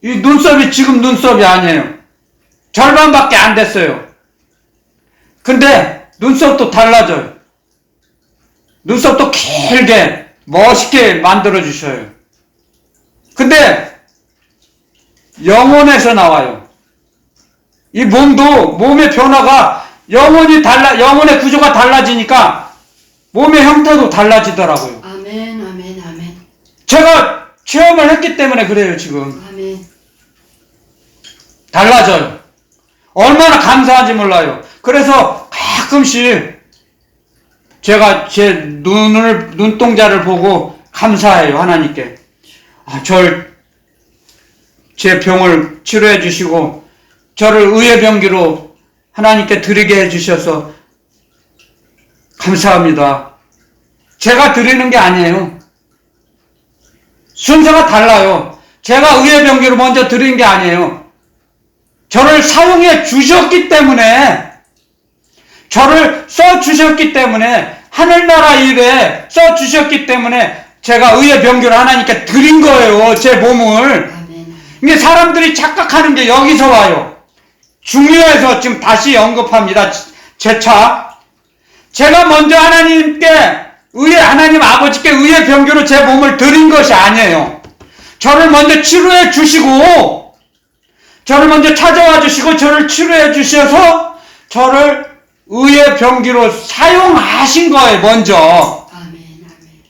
이 눈썹이 지금 눈썹이 아니에요. 절반밖에 안 됐어요. 근데 눈썹도 달라져요. 눈썹도 길게 멋있게 만들어 주셔요. 근데 영혼에서 나와요. 이 몸의 변화가 영혼의 구조가 달라지니까 몸의 형태도 달라지더라고요. 아멘, 아멘, 아멘. 제가 체험을 했기 때문에 그래요, 지금. 아멘. 달라져요. 얼마나 감사한지 몰라요. 그래서 가끔씩 제가 제 눈동자를 보고 감사해요, 하나님께. 제 병을 치료해 주시고, 저를 의의 병기로 하나님께 드리게 해 주셔서 감사합니다. 제가 드리는 게 아니에요. 순서가 달라요. 제가 의의 병기로 먼저 드린 게 아니에요. 저를 사용해 주셨기 때문에, 저를 써주셨기 때문에, 하늘나라 일에 써주셨기 때문에 제가 의의 병기로 하나님께 드린 거예요. 제 몸을. 아멘. 이게 사람들이 착각하는 게 여기서 와요. 중요해서 지금 다시 언급합니다. 재차. 제가 먼저 하나님 아버지께 의의 병기로 제 몸을 드린 것이 아니에요. 저를 먼저 치료해 주시고, 저를 먼저 찾아와 주시고, 저를 치료해 주셔서, 저를 의의 병기로 사용하신 거예요, 먼저. 아멘, 아멘.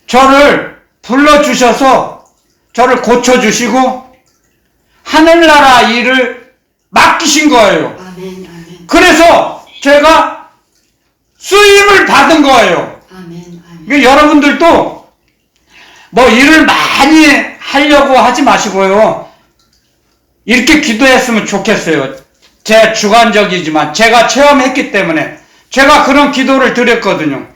저를 불러주셔서, 저를 고쳐주시고, 하늘나라 일을 맡기신 거예요. 아멘, 아멘. 그래서 제가 쓰임을 받은 거예요. 아멘, 아멘. 그러니까 여러분들도 일을 많이 하려고 하지 마시고요. 이렇게 기도했으면 좋겠어요. 제 주관적이지만 제가 체험했기 때문에 제가 그런 기도를 드렸거든요.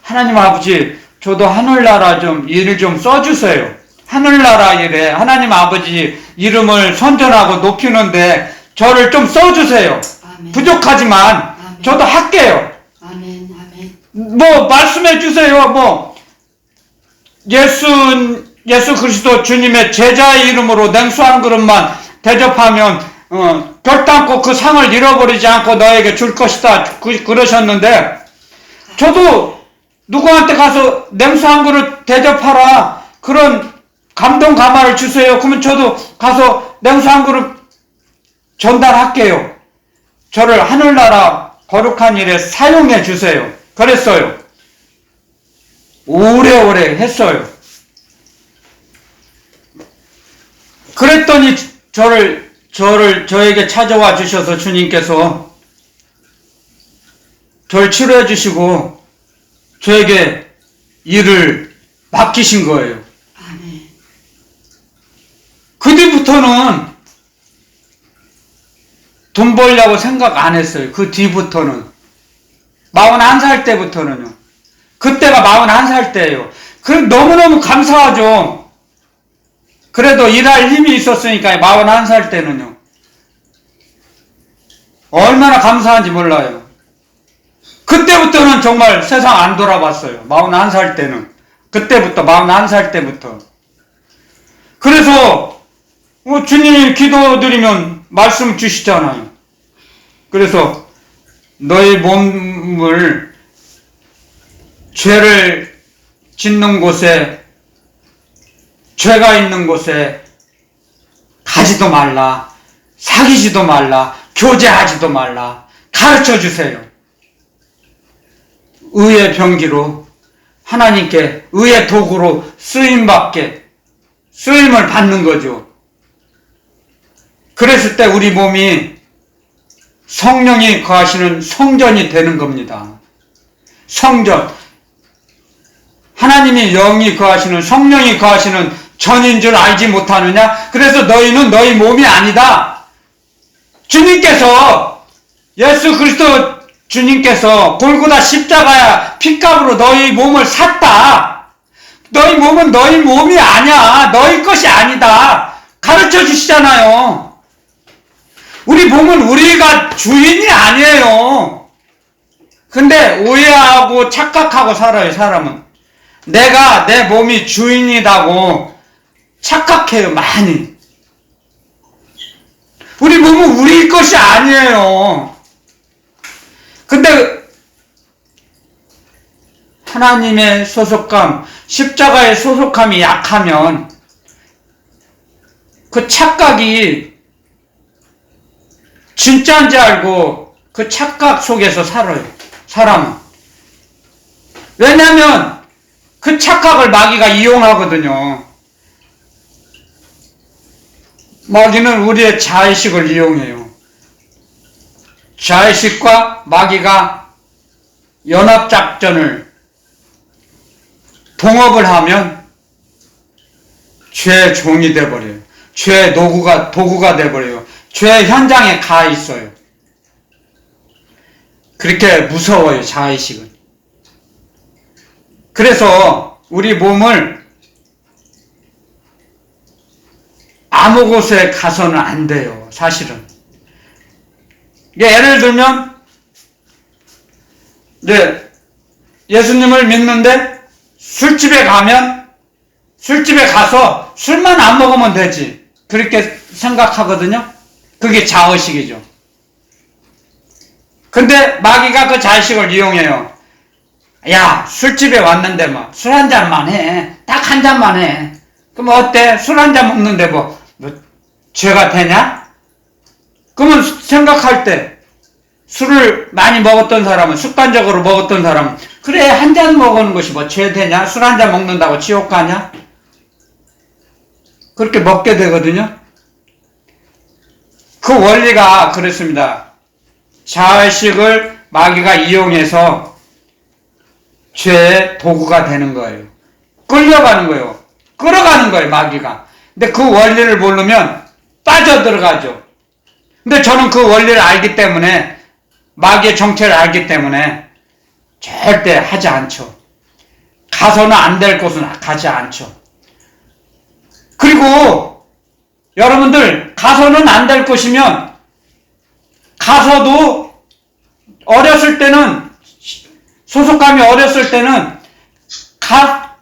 하나님 아버지, 저도 하늘나라 일을 좀 써주세요. 하늘나라 일에 하나님 아버지 이름을 선전하고 높이는데 저를 좀 써주세요. 아멘. 부족하지만 아멘. 저도 할게요. 아멘, 아멘. 말씀해 주세요. 예수 그리스도 주님의 제자의 이름으로 냉수 한 그릇만 대접하면 결단코 그 상을 잃어버리지 않고 너에게 줄 것이다. 그러셨는데, 저도 누구한테 가서 냉수 한 그릇 대접하라, 그런 감동 감화를 주세요. 그러면 저도 가서 냉수 한 그릇 전달할게요. 저를 하늘나라 거룩한 일에 사용해 주세요. 그랬어요. 오래오래 했어요. 그랬더니 저에게 찾아와 주셔서 주님께서 저를 치료해 주시고 저에게 일을 맡기신 거예요. 아멘. 그 뒤부터는 돈 벌려고 생각 안 했어요. 그 뒤부터는. 41살 때부터는요. 그때가 41살 때예요. 너무너무 감사하죠. 그래도 일할 힘이 있었으니까 41살 때는요. 얼마나 감사한지 몰라요. 그때부터는 정말 세상 안 돌아봤어요. 41살 때는. 그때부터 41살 때부터. 그래서 주님이 기도드리면 말씀 주시잖아요. 그래서 너희 몸을 죄를 짓는 곳에, 죄가 있는 곳에 가지도 말라, 사귀지도 말라, 교제하지도 말라, 가르쳐 주세요. 의의 병기로 하나님께 의의 도구로 쓰임을 받는 거죠. 그랬을 때 우리 몸이 성령이 거하시는 성전이 되는 겁니다. 성전. 하나님이 영이 거하시는, 성령이 거하시는 전인 줄 알지 못하느냐? 그래서 너희는 너희 몸이 아니다. 주님께서, 예수 그리스도 주님께서 골고다 십자가야 핏값으로 너희 몸을 샀다. 너희 몸은 너희 몸이 아니야. 너희 것이 아니다. 가르쳐 주시잖아요. 우리 몸은 우리가 주인이 아니에요. 근데 오해하고 착각하고 살아요, 사람은. 내가 내 몸이 주인이라고 착각해요, 많이. 우리 몸은 우리 것이 아니에요. 근데 하나님의 소속감, 십자가의 소속감이 약하면 그 착각이 진짜인지 알고 그 착각 속에서 살아요, 사람은. 왜냐하면 그 착각을 마귀가 이용하거든요. 마귀는 우리의 자의식을 이용해요. 자의식과 마귀가 연합작전을 동업을 하면 죄의 종이 돼버려요. 죄의 도구가 돼버려요. 죄의 현장에 가 있어요. 그렇게 무서워요, 자의식은. 그래서 우리 몸을 아무 곳에 가서는 안 돼요, 사실은. 예를 들면, 예수님을 믿는데 술집에 가서 술만 안 먹으면 되지. 그렇게 생각하거든요. 그게 자의식이죠. 근데 마귀가 그 자의식을 이용해요. 야, 술집에 왔는데 술 한 잔만 해. 딱 한 잔만 해. 그럼 어때? 술 한 잔 먹는데 뭐 죄가 되냐? 그러면 생각할 때 술을 많이 먹었던 사람은, 습관적으로 먹었던 사람은, 그래, 한 잔 먹는 것이 뭐 죄 되냐? 술 한 잔 먹는다고 지옥 가냐? 그렇게 먹게 되거든요. 그 원리가 그렇습니다. 자의식을 마귀가 이용해서 죄의 도구가 되는 거예요. 끌려가는 거예요. 끌어가는 거예요, 마귀가. 근데 그 원리를 모르면 빠져들어가죠. 근데 저는 그 원리를 알기 때문에, 마귀의 정체를 알기 때문에 절대 하지 않죠. 가서는 안 될 곳은 가지 않죠. 그리고 여러분들, 가서는 안 될 곳이면 가서도 어렸을 때는, 소속감이 어렸을 때는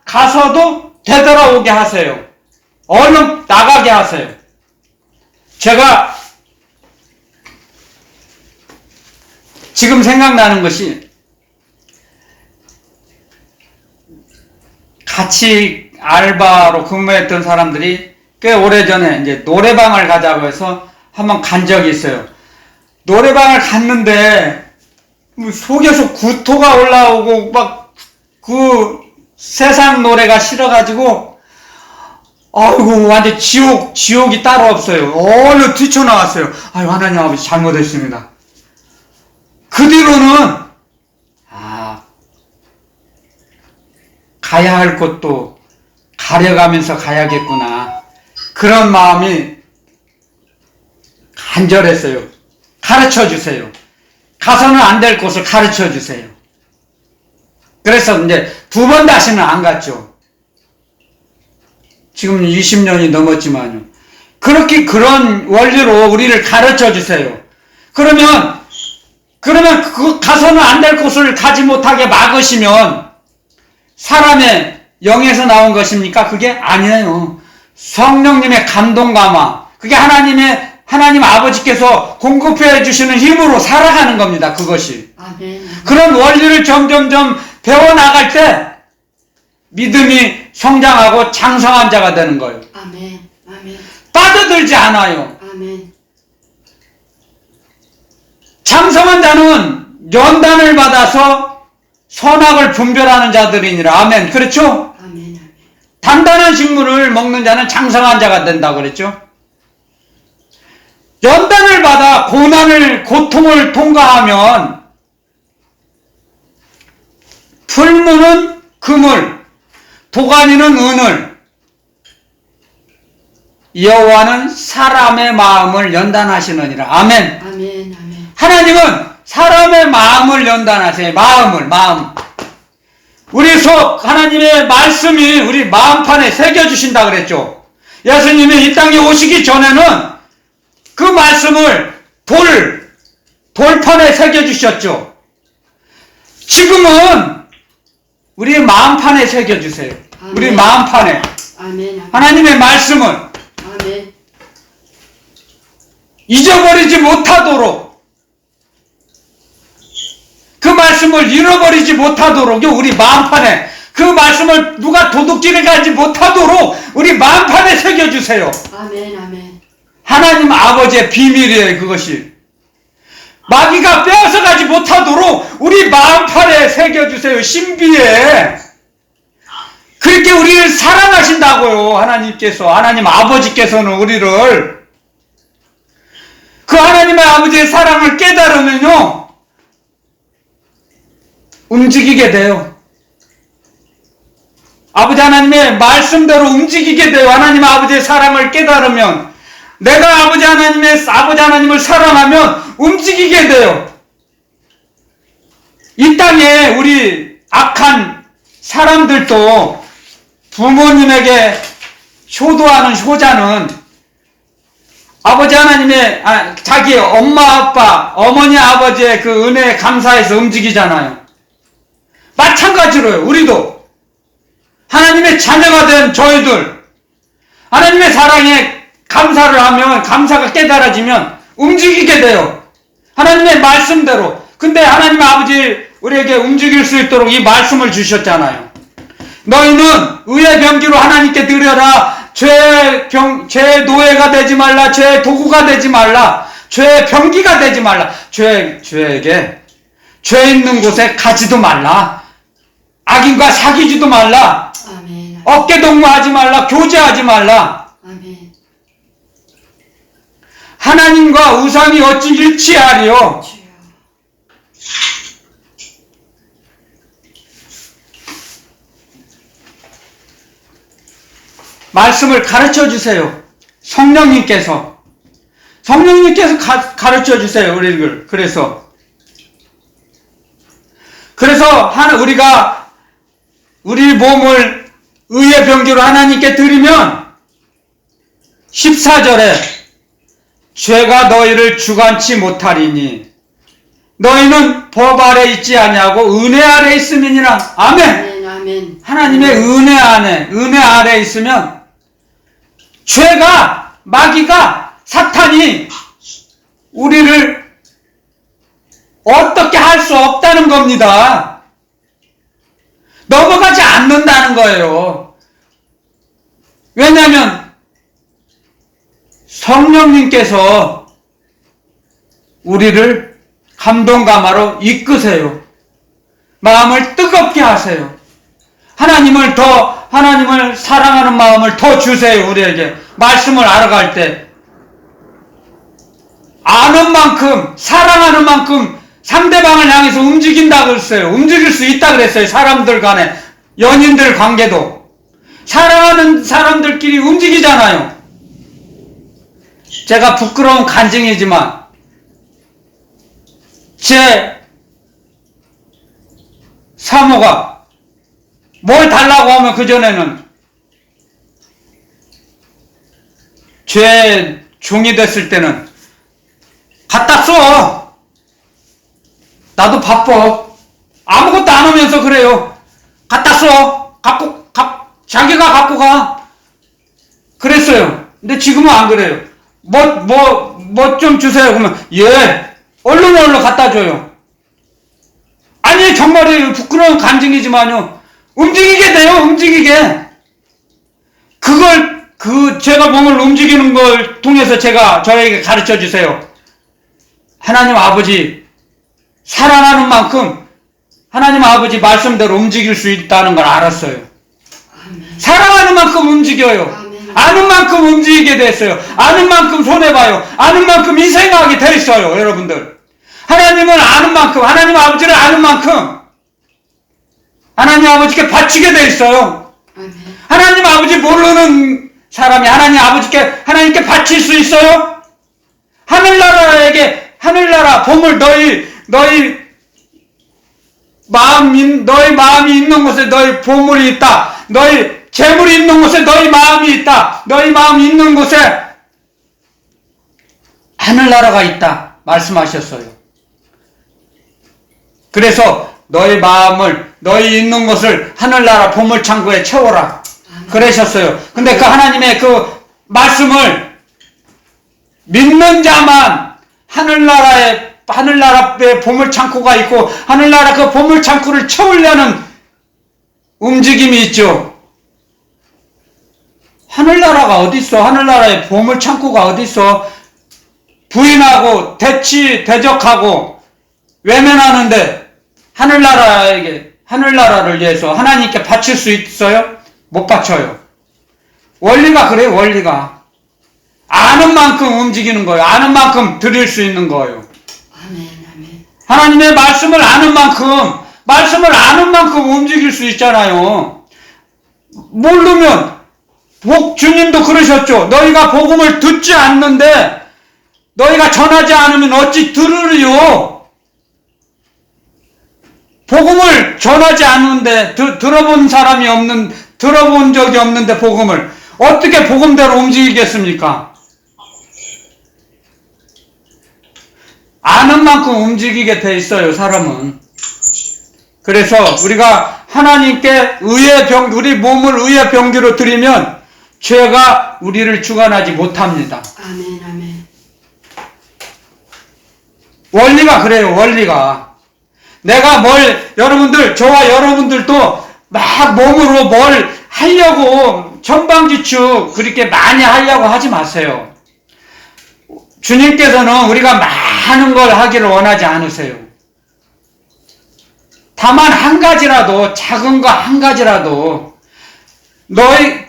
가서도 되돌아오게 하세요. 얼른 나가게 하세요. 제가 지금 생각나는 것이, 같이 알바로 근무했던 사람들이 꽤 오래전에 이제 노래방을 가자고 해서 한번 간 적이 있어요. 노래방을 갔는데 속에서 구토가 올라오고 막 그 세상 노래가 싫어가지고, 아이고, 완전 지옥이 따로 없어요. 얼른 뛰쳐나왔어요. 아유, 하나님 아버지 잘못했습니다. 그 뒤로는 가야 할 곳도 가려가면서 가야겠구나, 그런 마음이 간절했어요. 가르쳐 주세요. 가서는 안 될 곳을 가르쳐 주세요. 그래서 이제 2번 다시는 안 갔죠. 지금 20년이 넘었지만요. 그런 원리로 우리를 가르쳐 주세요. 그러면 그 가서는 안 될 곳을 가지 못하게 막으시면 사람의 영에서 나온 것입니까? 그게 아니에요. 성령님의 감동 감화, 그게 하나님 아버지께서 공급해 주시는 힘으로 살아가는 겁니다. 그것이. 아멘. 그런 원리를 점점점 배워나갈 때 믿음이 성장하고 장성한 자가 되는 거예요. 아멘. 아멘. 빠져들지 않아요. 아멘. 장성한 자는 연단을 받아서 선악을 분별하는 자들이니라. 아멘. 그렇죠? 아멘. 아멘. 단단한 식물을 먹는 자는 장성한 자가 된다고 그랬죠? 연단을 받아 고통을 통과하면 풀무는 금을, 도가니는 은을, 여호와는 사람의 마음을 연단하시느니라. 아멘. 아멘. 아멘. 하나님은 사람의 마음을 연단하세요. 마음. 하나님의 말씀이 우리 마음판에 새겨주신다 그랬죠. 예수님이 이 땅에 오시기 전에는 그 말씀을 돌판에 새겨주셨죠. 지금은 우리 마음판에 새겨주세요. 아멘. 우리 마음판에. 아멘. 하나님의 말씀을 아멘. 잊어버리지 못하도록, 그 말씀을 잃어버리지 못하도록 우리 마음판에, 그 말씀을 누가 도둑질해 가지 못하도록 우리 마음판에 새겨주세요. 아멘. 아멘. 하나님 아버지의 비밀이에요. 그것이 마귀가 빼앗아가지 못하도록 우리 마음판에 새겨주세요. 신비에. 그렇게 우리를 사랑하신다고요. 하나님 아버지께서는 우리를, 그 하나님의 아버지의 사랑을 깨달으면요 움직이게 돼요. 아버지 하나님의 말씀대로 움직이게 돼요. 하나님 아버지의 사랑을 깨달으면, 내가 아버지 하나님을 사랑하면 움직이게 돼요. 이 땅에 우리 악한 사람들도 부모님에게 효도하는 효자는 아버지 하나님의, 자기 엄마 아빠, 어머니 아버지의 그 은혜에 감사해서 움직이잖아요. 마찬가지로요. 우리도 하나님의 자녀가 된 저희들, 하나님의 사랑에 감사를 하면, 감사가 깨달아지면 움직이게 돼요. 하나님의 말씀대로. 근데 하나님 아버지 우리에게 움직일 수 있도록 이 말씀을 주셨잖아요. 너희는 의의 병기로 하나님께 드려라. 죄의 노예가 되지 말라. 죄의 도구가 되지 말라. 죄의 병기가 되지 말라. 죄에게, 죄 있는 곳에 가지도 말라. 악인과 사귀지도 말라. 아멘. 어깨동무하지 말라. 교제하지 말라. 아멘. 하나님과 우상이 어찌 일치하리요. 주여. 말씀을 가르쳐 주세요. 성령님께서 가르쳐 주세요. 우리를. 그래서 우리가 우리 몸을 의의 병기로 하나님께 드리면 14절에 죄가 너희를 주관치 못하리니 너희는 법 아래 있지 아니하고 은혜 아래 있음이니라. 아멘. 아멘. 아멘. 하나님의 은혜 아래 있으면 죄가, 마귀가, 사탄이 우리를 어떻게 할 수 없다는 겁니다. 넘어가지 않는다는 거예요. 왜냐하면 성령님께서 우리를 감동감화로 이끄세요. 마음을 뜨겁게 하세요. 하나님을 사랑하는 마음을 더 주세요. 우리에게 말씀을 알아갈 때 아는 만큼, 사랑하는 만큼 상대방을 향해서 움직인다고 했어요. 움직일 수 있다고 그랬어요. 사람들 간에, 연인들 관계도 사랑하는 사람들끼리 움직이잖아요. 제가 부끄러운 간증이지만 제 사모가 뭘 달라고 하면 그전에는 죄 종이 됐을 때는 갖다 써. 나도 바빠. 아무것도 안 하면서 그래요. 갖다 써. 자기가 갖고 가. 그랬어요. 근데 지금은 안 그래요. 뭐 좀 주세요. 그러면, 예. 얼른 갖다 줘요. 아니, 정말이에요. 부끄러운 간증이지만요. 움직이게 돼요, 움직이게. 제가 몸을 움직이는 걸 통해서 저에게 가르쳐 주세요. 하나님 아버지, 사랑하는 만큼 하나님 아버지 말씀대로 움직일 수 있다는 걸 알았어요. 아멘. 사랑하는 만큼 움직여요. 아멘. 아는 만큼 움직이게 됐어요. 아는 만큼 손해봐요. 아는 만큼 희생하게 돼 있어요, 여러분들. 하나님을 아는 만큼, 하나님 아버지를 아는 만큼, 하나님 아버지께 바치게 돼 있어요. 아멘. 하나님 아버지 모르는 사람이 하나님께 바칠 수 있어요? 하늘나라 보물 너희 마음이 있는 곳에 너희 보물이 있다. 너희 재물이 있는 곳에 너희 마음이 있다. 너희 마음이 있는 곳에 하늘나라가 있다. 말씀하셨어요. 그래서 너희 있는 곳을 하늘나라 보물창고에 채워라. 그러셨어요. 근데 그 하나님의 그 말씀을 믿는 자만 하늘나라에 보물창고가 있고 하늘나라 그 보물창고를 채우려는 움직임이 있죠. 하늘나라가 어딨어? 하늘나라에 보물창고가 어딨어? 부인하고 대적하고 외면하는데 하늘나라를 위해서 하나님께 바칠 수 있어요? 못 바쳐요. 원리가 그래요, 원리가. 아는 만큼 움직이는 거예요. 아는 만큼 드릴 수 있는 거예요. 아멘. 아멘. 하나님의 말씀을 아는 만큼 움직일 수 있잖아요. 모르면, 주님도 그러셨죠. 너희가 복음을 듣지 않는데, 너희가 전하지 않으면 어찌 들으리요? 복음을 전하지 않는데, 들어본 적이 없는데 복음을 어떻게 복음대로 움직이겠습니까? 아는 만큼 움직이게 돼 있어요, 사람은. 그래서 우리가 하나님께 우리 몸을 의의 병기로 드리면 죄가 우리를 주관하지 못합니다. 아멘. 아멘. 원리가 그래요, 원리가. 저와 여러분들도 막 몸으로 뭘 하려고 천방지축 그렇게 많이 하려고 하지 마세요. 주님께서는 우리가 많은 걸 하기를 원하지 않으세요. 다만 작은 거 한 가지라도 너희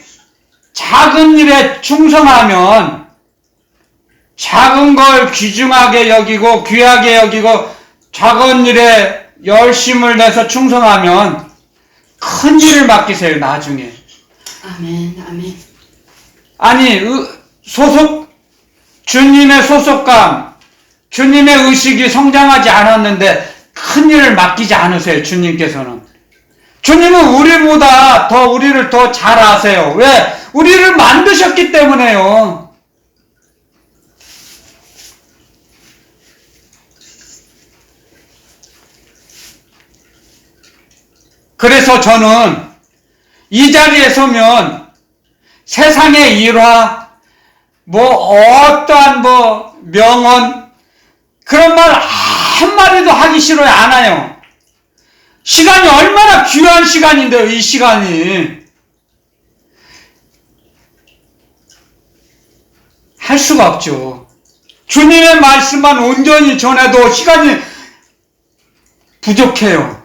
작은 일에 충성하면 작은 걸 귀중하게 여기고 귀하게 여기고 작은 일에 열심을 내서 충성하면 큰 일을 맡기세요, 나중에. 아멘. 아멘. 아니, 주님의 소속감, 주님의 의식이 성장하지 않았는데 큰 일을 맡기지 않으세요, 주님께서는. 주님은 우리를 더 잘 아세요. 왜? 우리를 만드셨기 때문에요. 그래서 저는 이 자리에 서면 세상의 일화, 어떠한 명언, 그런 말 한마디도 하기 싫어요. 안 해요. 시간이 얼마나 귀한 시간인데요, 이 시간이. 할 수가 없죠. 주님의 말씀만 온전히 전해도 시간이 부족해요.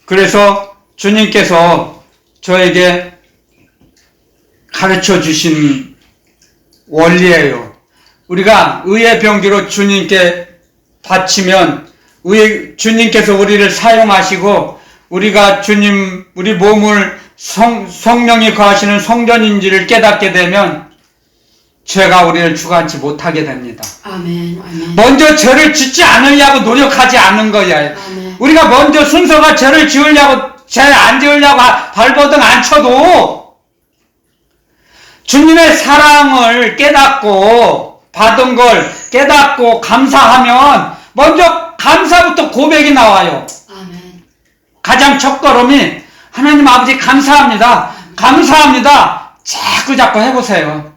그래서 주님께서 저에게 가르쳐 주신 원리예요. 우리가 의의 병기로 주님께 바치면 주님께서 우리를 사용하시고 우리가 우리 몸을 성령이 거하시는 성전인지를 깨닫게 되면 죄가 우리를 주관치 못하게 됩니다. 아멘. 아멘. 먼저 죄를 짓지 않으려고 노력하지 않는 거야. 아멘. 우리가 먼저 순서가 죄를 지으려고 죄 안 지으려고 발버둥 안 쳐도 주님의 사랑을 깨닫고 받은 걸 깨닫고 감사하면 먼저 감사부터 고백이 나와요. 아멘. 가장 첫걸음이 하나님 아버지 감사합니다. 감사합니다. 자꾸 해보세요.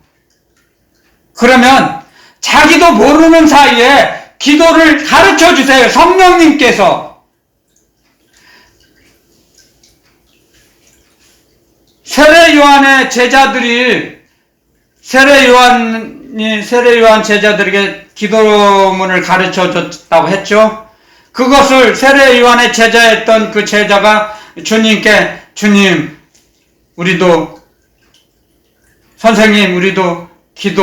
그러면 자기도 모르는 사이에 기도를 가르쳐 주세요. 성령님께서. 세례 요한 제자들에게 기도문을 가르쳐 줬다고 했죠. 그것을 세례 요한의 제자였던 그 제자가 주님께, 주님, 선생님, 우리도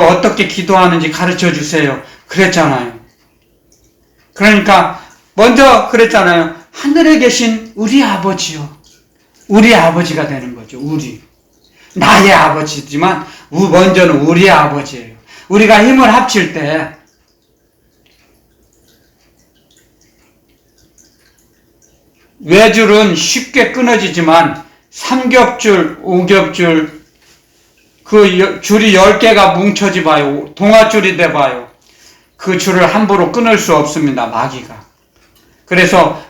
어떻게 기도하는지 가르쳐 주세요. 그랬잖아요. 그러니까, 먼저 그랬잖아요. 하늘에 계신 우리 아버지요. 우리 아버지가 되는 거죠, 우리. 나의 아버지지만, 먼저는 우리 아버지예요. 우리가 힘을 합칠 때, 외줄은 쉽게 끊어지지만, 3겹줄, 5겹줄, 그 줄이 10개가 뭉쳐지 봐요. 동아줄이 돼 봐요. 그 줄을 함부로 끊을 수 없습니다. 마귀가. 그래서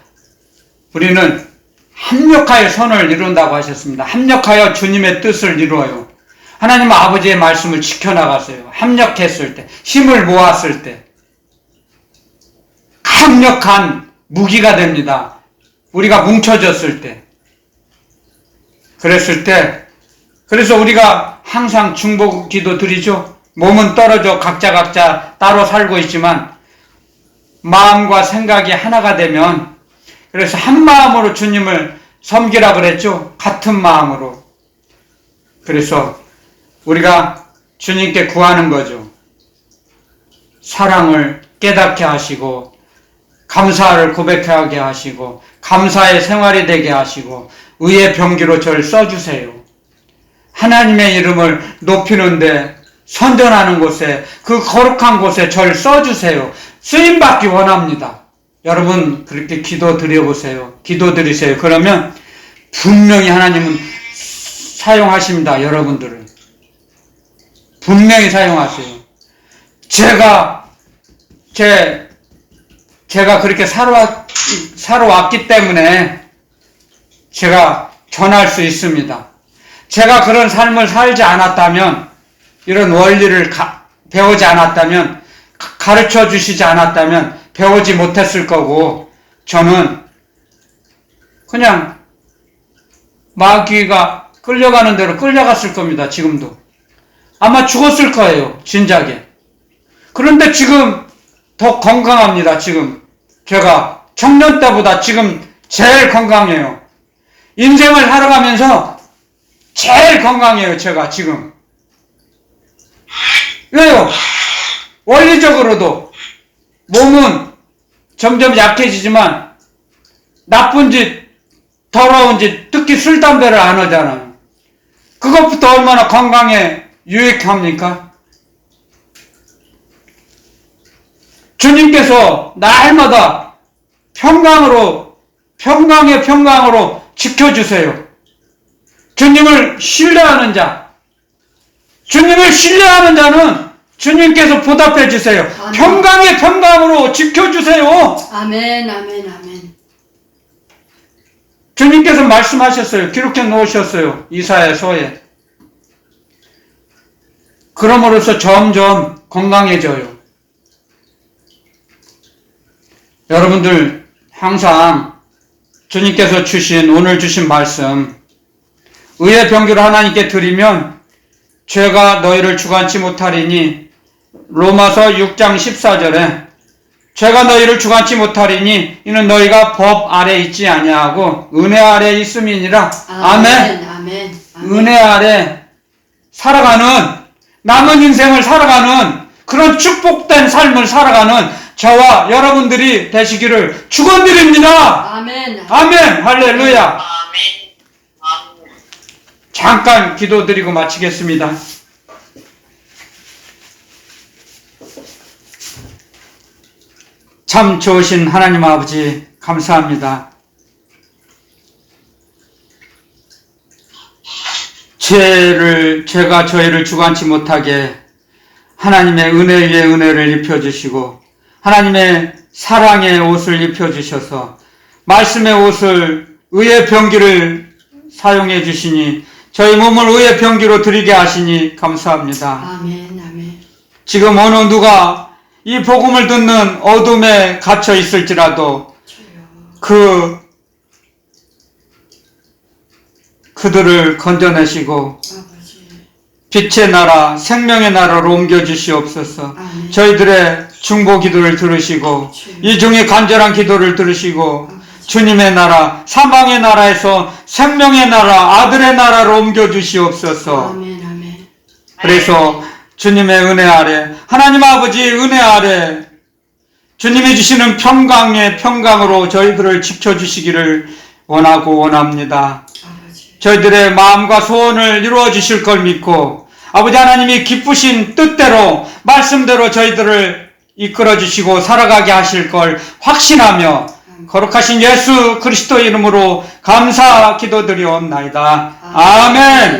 우리는 합력하여 선을 이룬다고 하셨습니다. 합력하여 주님의 뜻을 이루어요. 하나님 아버지의 말씀을 지켜나가세요. 합력했을 때, 힘을 모았을 때 강력한 무기가 됩니다. 우리가 뭉쳐졌을 때. 그래서 우리가 항상 중보 기도 드리죠. 몸은 떨어져 각자 따로 살고 있지만 마음과 생각이 하나가 되면, 그래서 한 마음으로 주님을 섬기라 그랬죠. 같은 마음으로. 그래서 우리가 주님께 구하는 거죠. 사랑을 깨닫게 하시고, 감사를 고백하게 하시고, 감사의 생활이 되게 하시고, 의의 병기로 저를 써주세요. 하나님의 이름을 높이는데, 선전하는 곳에, 그 거룩한 곳에 저를 써주세요. 쓰임받기 원합니다. 여러분 그렇게 기도 드려보세요. 기도 드리세요. 그러면 분명히 하나님은 사용하십니다. 여러분들을 분명히 사용하세요. 제가 그렇게 살아왔기 때문에 제가 전할 수 있습니다. 제가 그런 삶을 살지 않았다면, 이런 원리를 배우지 않았다면, 가르쳐 주시지 않았다면 배우지 못했을 거고, 저는 그냥 마귀가 끌려가는 대로 끌려갔을 겁니다. 지금도 아마 죽었을 거예요, 진작에. 그런데 지금 더 건강합니다. 지금 제가 청년 때보다 지금 제일 건강해요. 인생을 살아가면서 제일 건강해요, 제가 지금. 왜요? 원리적으로도 몸은 점점 약해지지만 나쁜 짓, 더러운 짓, 특히 술, 담배를 안 하잖아요. 그것부터 얼마나 건강에 유익합니까? 주님께서 날마다 평강으로 지켜주세요. 주님을 신뢰하는 자는 주님께서 보답해 주세요. 아멘. 평강으로 지켜주세요. 아멘, 아멘, 아멘. 주님께서 말씀하셨어요. 기록해 놓으셨어요. 이사야서에. 그럼으로써 점점 건강해져요. 여러분들 항상 주님께서 오늘 주신 말씀, 의의 병기를 하나님께 드리면 죄가 너희를 주관치 못하리니, 로마서 6장 14절에 죄가 너희를 주관치 못하리니 이는 너희가 법 아래 있지 아니하고 은혜 아래 있음이니라. 아멘. 아멘. 은혜 아래 살아가는, 남은 인생을 살아가는, 그런 축복된 삶을 살아가는 저와 여러분들이 되시기를 축원드립니다. 아멘. 아멘. 할렐루야. 잠깐 기도드리고 마치겠습니다. 참 좋으신 하나님 아버지, 감사합니다. 죄가 저희를 주관치 못하게 하나님의 은혜 위에 은혜를 입혀주시고, 하나님의 사랑의 옷을 입혀주셔서 말씀의 옷을, 의의 병기를 사용해 주시니 저희 몸을 의의 병기로 드리게 하시니 감사합니다. 아멘. 아멘. 지금 어느 누가 이 복음을 듣는 어둠에 갇혀 있을지라도 그들을 건져내시고 아버지. 빛의 나라, 생명의 나라로 옮겨주시옵소서. 아멘. 저희들의 중보 기도를 들으시고 이 중에 간절한 기도를 들으시고 아버지. 주님의 나라, 사망의 나라에서 생명의 나라, 아들의 나라로 옮겨주시옵소서. 아멘. 아멘. 그래서 주님의 은혜 아래, 하나님 아버지의 은혜 아래 주님이 주시는 평강의 평강으로 저희들을 지켜주시기를 원하고 원합니다. 아버지. 저희들의 마음과 소원을 이루어 주실 걸 믿고 아버지 하나님이 기쁘신 뜻대로 말씀대로 저희들을 이끌어 주시고 살아가게 하실 걸 확신하며 거룩하신 예수 그리스도 이름으로 감사 기도드리옵나이다. 아멘.